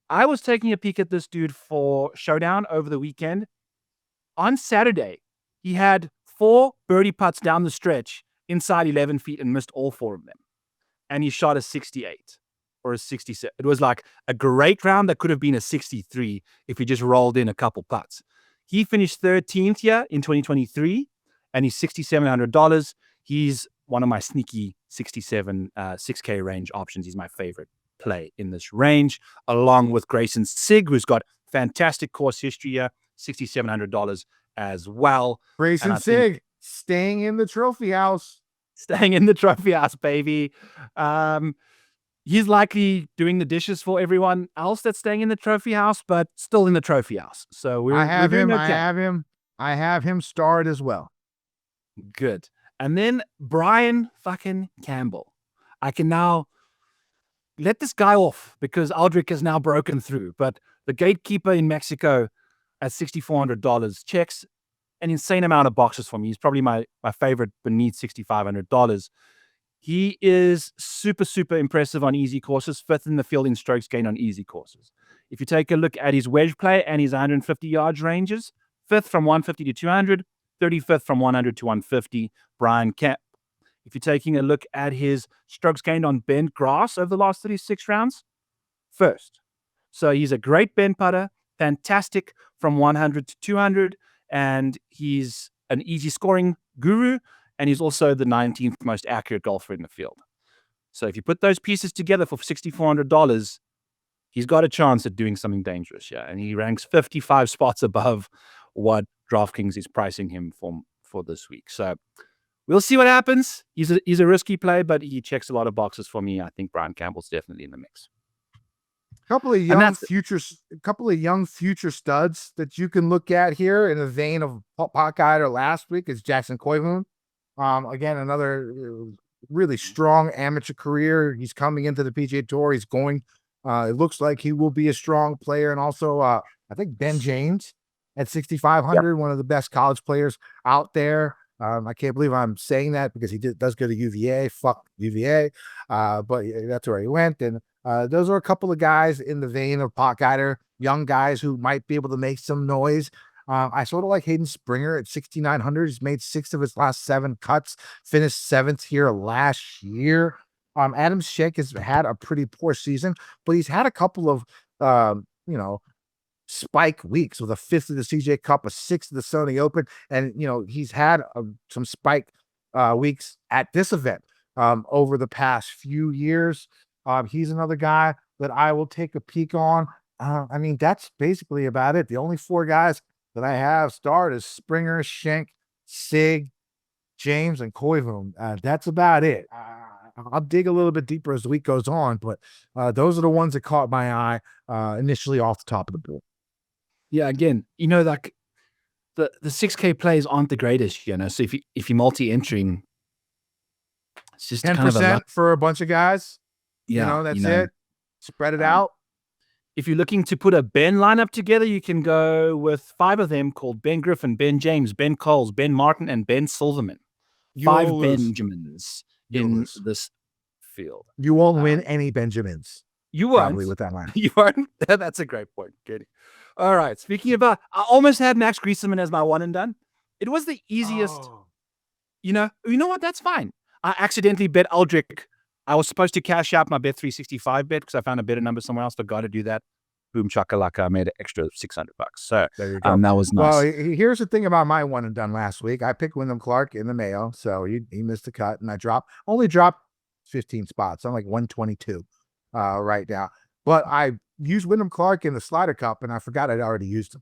I was taking a peek at this dude for Showdown over the weekend. On Saturday, he had 4 birdie putts down the stretch inside 11 feet and missed all 4 of them. And he shot a 68 or a 67. It was like a great round that could have been a 63 if he just rolled in a couple putts. He finished 13th here in 2023, and he's $6,700. He's one of my sneaky 67 6K range options. He's my favorite play in this range, along with Grayson Sig, who's got fantastic course history here, $6,700 as well. Grayson Sig staying in the trophy house. Staying in the trophy house, baby. He's likely doing the dishes for everyone else that's staying in the trophy house, but still in the trophy house. So I have him starred as well. Good. And then Brian fucking Campbell. I can now let this guy off because Aldrich has now broken through. But the gatekeeper in Mexico at $6,400 checks an insane amount of boxes for me. He's probably my favorite beneath $6,500. He is super, super impressive on easy courses, 5th in the field in strokes gained on easy courses. If you take a look at his wedge play and his 150 yards ranges, 5th from 150 to 200, 35th from 100 to 150, Brian Camp. If you're taking a look at his strokes gained on bent grass over the last 36 rounds, 1st. So he's a great bend putter, fantastic from 100 to 200, and he's an easy scoring guru, and he's also the 19th most accurate golfer in the field. So if you put those pieces together for $6,400, he's got a chance at doing something dangerous, yeah. And he ranks 55 spots above what DraftKings is pricing him for this week. So we'll see what happens. He's a risky play, but he checks a lot of boxes for me. I think Brian Campbell's definitely in the mix. Couple of young future studs that you can look at here in the vein of Potguider last week is Jackson Koivun. Again, another really strong amateur career. He's coming into the PGA Tour. He's going. It looks like he will be a strong player, and also I think Ben James at 6,500, one of the best college players out there. I can't believe I'm saying that because he does go to UVA. Fuck UVA, but that's where he went. And those are a couple of guys in the vein of Potguider, young guys who might be able to make some noise. I sort of like Hayden Springer at 6,900. He's made 6 of his last 7 cuts, finished 7th here last year. Adam Schenk has had a pretty poor season, but he's had a couple of, spike weeks with a 5th of the CJ Cup, a 6th of the Sony Open. And, he's had some spike weeks at this event over the past few years. He's another guy that I will take a peek on. That's basically about it. The only 4 guys that I have starred is Springer, Schenk, Sig, James, and Koivun. That's about it. I'll dig a little bit deeper as the week goes on, but those are the ones that caught my eye initially off the top of the board. Yeah, again, like the 6K plays aren't the greatest, So if you're multi-entering, it's just 10% kind of a luck for a bunch of guys. Yeah, that's it. Spread it out. If you're looking to put a Ben lineup together, you can go with 5 of them called Ben Griffin, Ben James, Ben Coles, Ben Martin, and Ben Silverman. 5 Benjamins in this field. You won't win any Benjamins. You won't. Probably with that line. You won't. That's a great point, Katie. All right. Speaking about, I almost had Max Griesemann as my one and done. It was the easiest. You know what? That's fine. I accidentally bet Aldrich. I was supposed to cash out my Bet365 bet because I found a better number somewhere else. Forgot to do that. Boom chakalaka. I made an extra $600. So there you go. That was nice. Well, here's the thing about my one and done last week. I picked Wyndham Clark in the Mayo, so he missed the cut, and I only dropped 15 spots. I'm like 122 right now. But I used Wyndham Clark in the Slider Cup, and I forgot I'd already used him.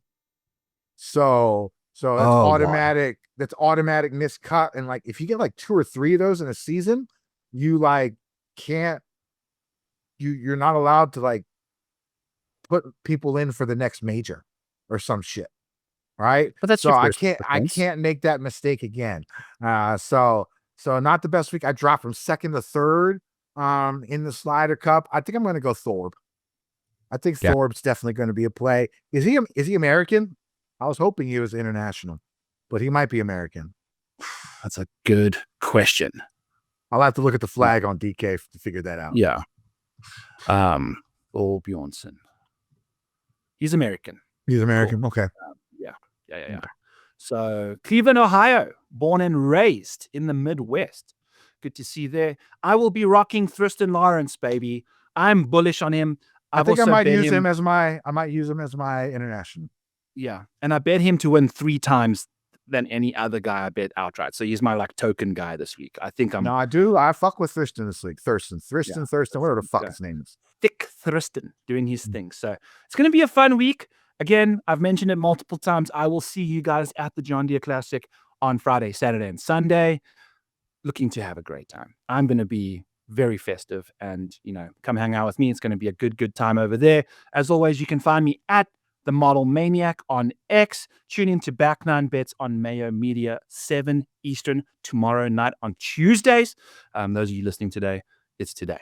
So that's automatic. Wow. That's automatic missed cut. And like if you get like 2 or 3 of those in a season, you like can't. You're not allowed to like put people in for the next major or some shit, right? But that's so I can't make that mistake again. So not the best week. I dropped from 2nd to 3rd in the Slider Cup. I think I'm going to go Thorpe. I think Yeah. Thorpe's definitely going to be a play. Is he American? I was hoping he was international, but he might be American. That's a good question. I'll have to look at the flag on DK to figure that out. Yeah. Or Bjornsson. He's American. He's American. Okay. Yeah. Okay. So Cleveland, Ohio, born and raised in the Midwest. Good to see there. I will be rocking Thurston Lawrence, baby. I'm bullish on him. I think I also might bet use him as my international. Yeah. And I bet him to win 3 times than any other guy I bet outright. So he's my like token guy this week. I think I'm No, I do. I fuck with Thurston this week. Thurston, whatever the fuck Okay. his name is. thick Thurston doing his thing. So it's going to be a fun week. Again, I've mentioned it multiple times. I will see you guys at the John Deere Classic on Friday, Saturday, and Sunday. Looking to have a great time. I'm going to be very festive and, come hang out with me. It's going to be a good time over there. As always, you can find me at the Model Maniac on X. Tune in to Back Nine Bets on Mayo Media, 7 Eastern tomorrow night on Tuesdays. Those of you listening today, it's today.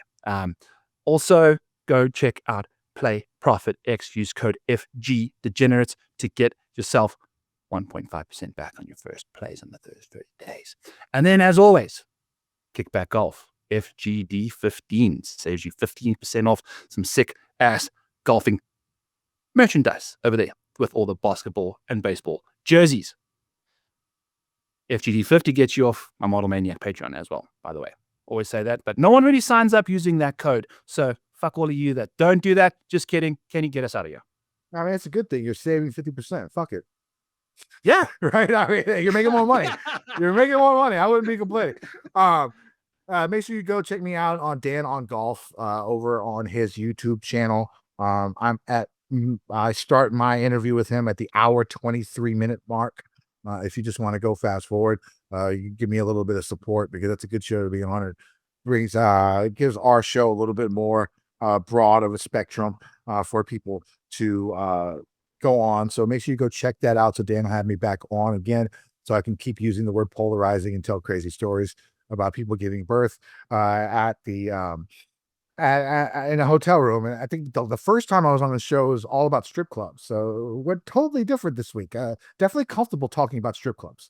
Also, go check out Play ProphetX. Use code FG Degenerates to get yourself 1.5% back on your first plays in the first 30 days. And then, as always, Kickback Golf FGD 15 saves you 15% off some sick ass golfing merchandise over there with all the basketball and baseball jerseys. FGD 50 gets you off my Model Maniac Patreon as well, by the way. Always say that, but no one really signs up using that code. So fuck all of you that don't do that. Just kidding. Can you get us out of here? I mean, it's a good thing. You're saving 50%. Fuck it. Yeah. Right? I mean, you're making more money. You're making more money. I wouldn't be complaining. Make sure you go check me out on Dan on Golf over on his YouTube channel. I start my interview with him at the hour 23-minute mark. If you just want to go fast forward, you give me a little bit of support because that's a good show to be on. It gives our show a little bit more broad of a spectrum for people to go on. So make sure you go check that out. So Dan will have me back on again, so I can keep using the word polarizing and tell crazy stories about people giving birth at the in a hotel room. And I think the first time I was on the show was all about strip clubs. So we're totally different this week. Definitely comfortable talking about strip clubs.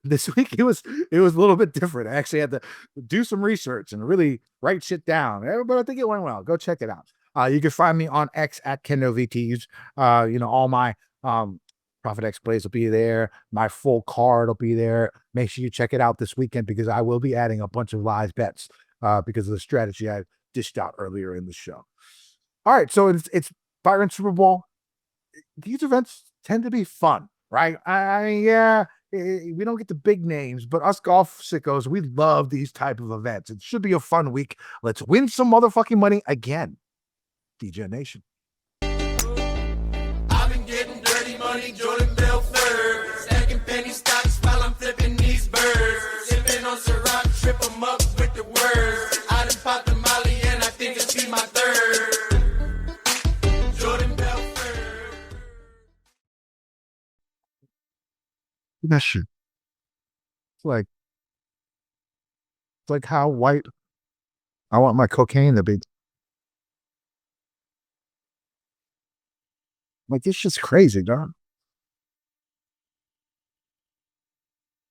This week it was a little bit different. I actually had to do some research and really write shit down. But I think it went well. Go check it out. You can find me on X at KendoVTs. All my ProphetX plays will be there. My full card will be there. Make sure you check it out this weekend because I will be adding a bunch of live bets because of the strategy I dished out earlier in the show. All right, so it's Byron Super Bowl. These events tend to be fun, right? We don't get the big names, but us golf sickos, we love these type of events. It should be a fun week. Let's win some motherfucking money again. DJ Nation. I've been getting dirty money, Jordan Belfort. Stacking penny stocks while I'm flipping these birds. Sipping on Ciroc, trip 'em up with the words. I done popped the Molly and I think it's be my third. Jordan Belfort. That shit. It's like how white I want my cocaine to be. Like, it's just crazy, dog.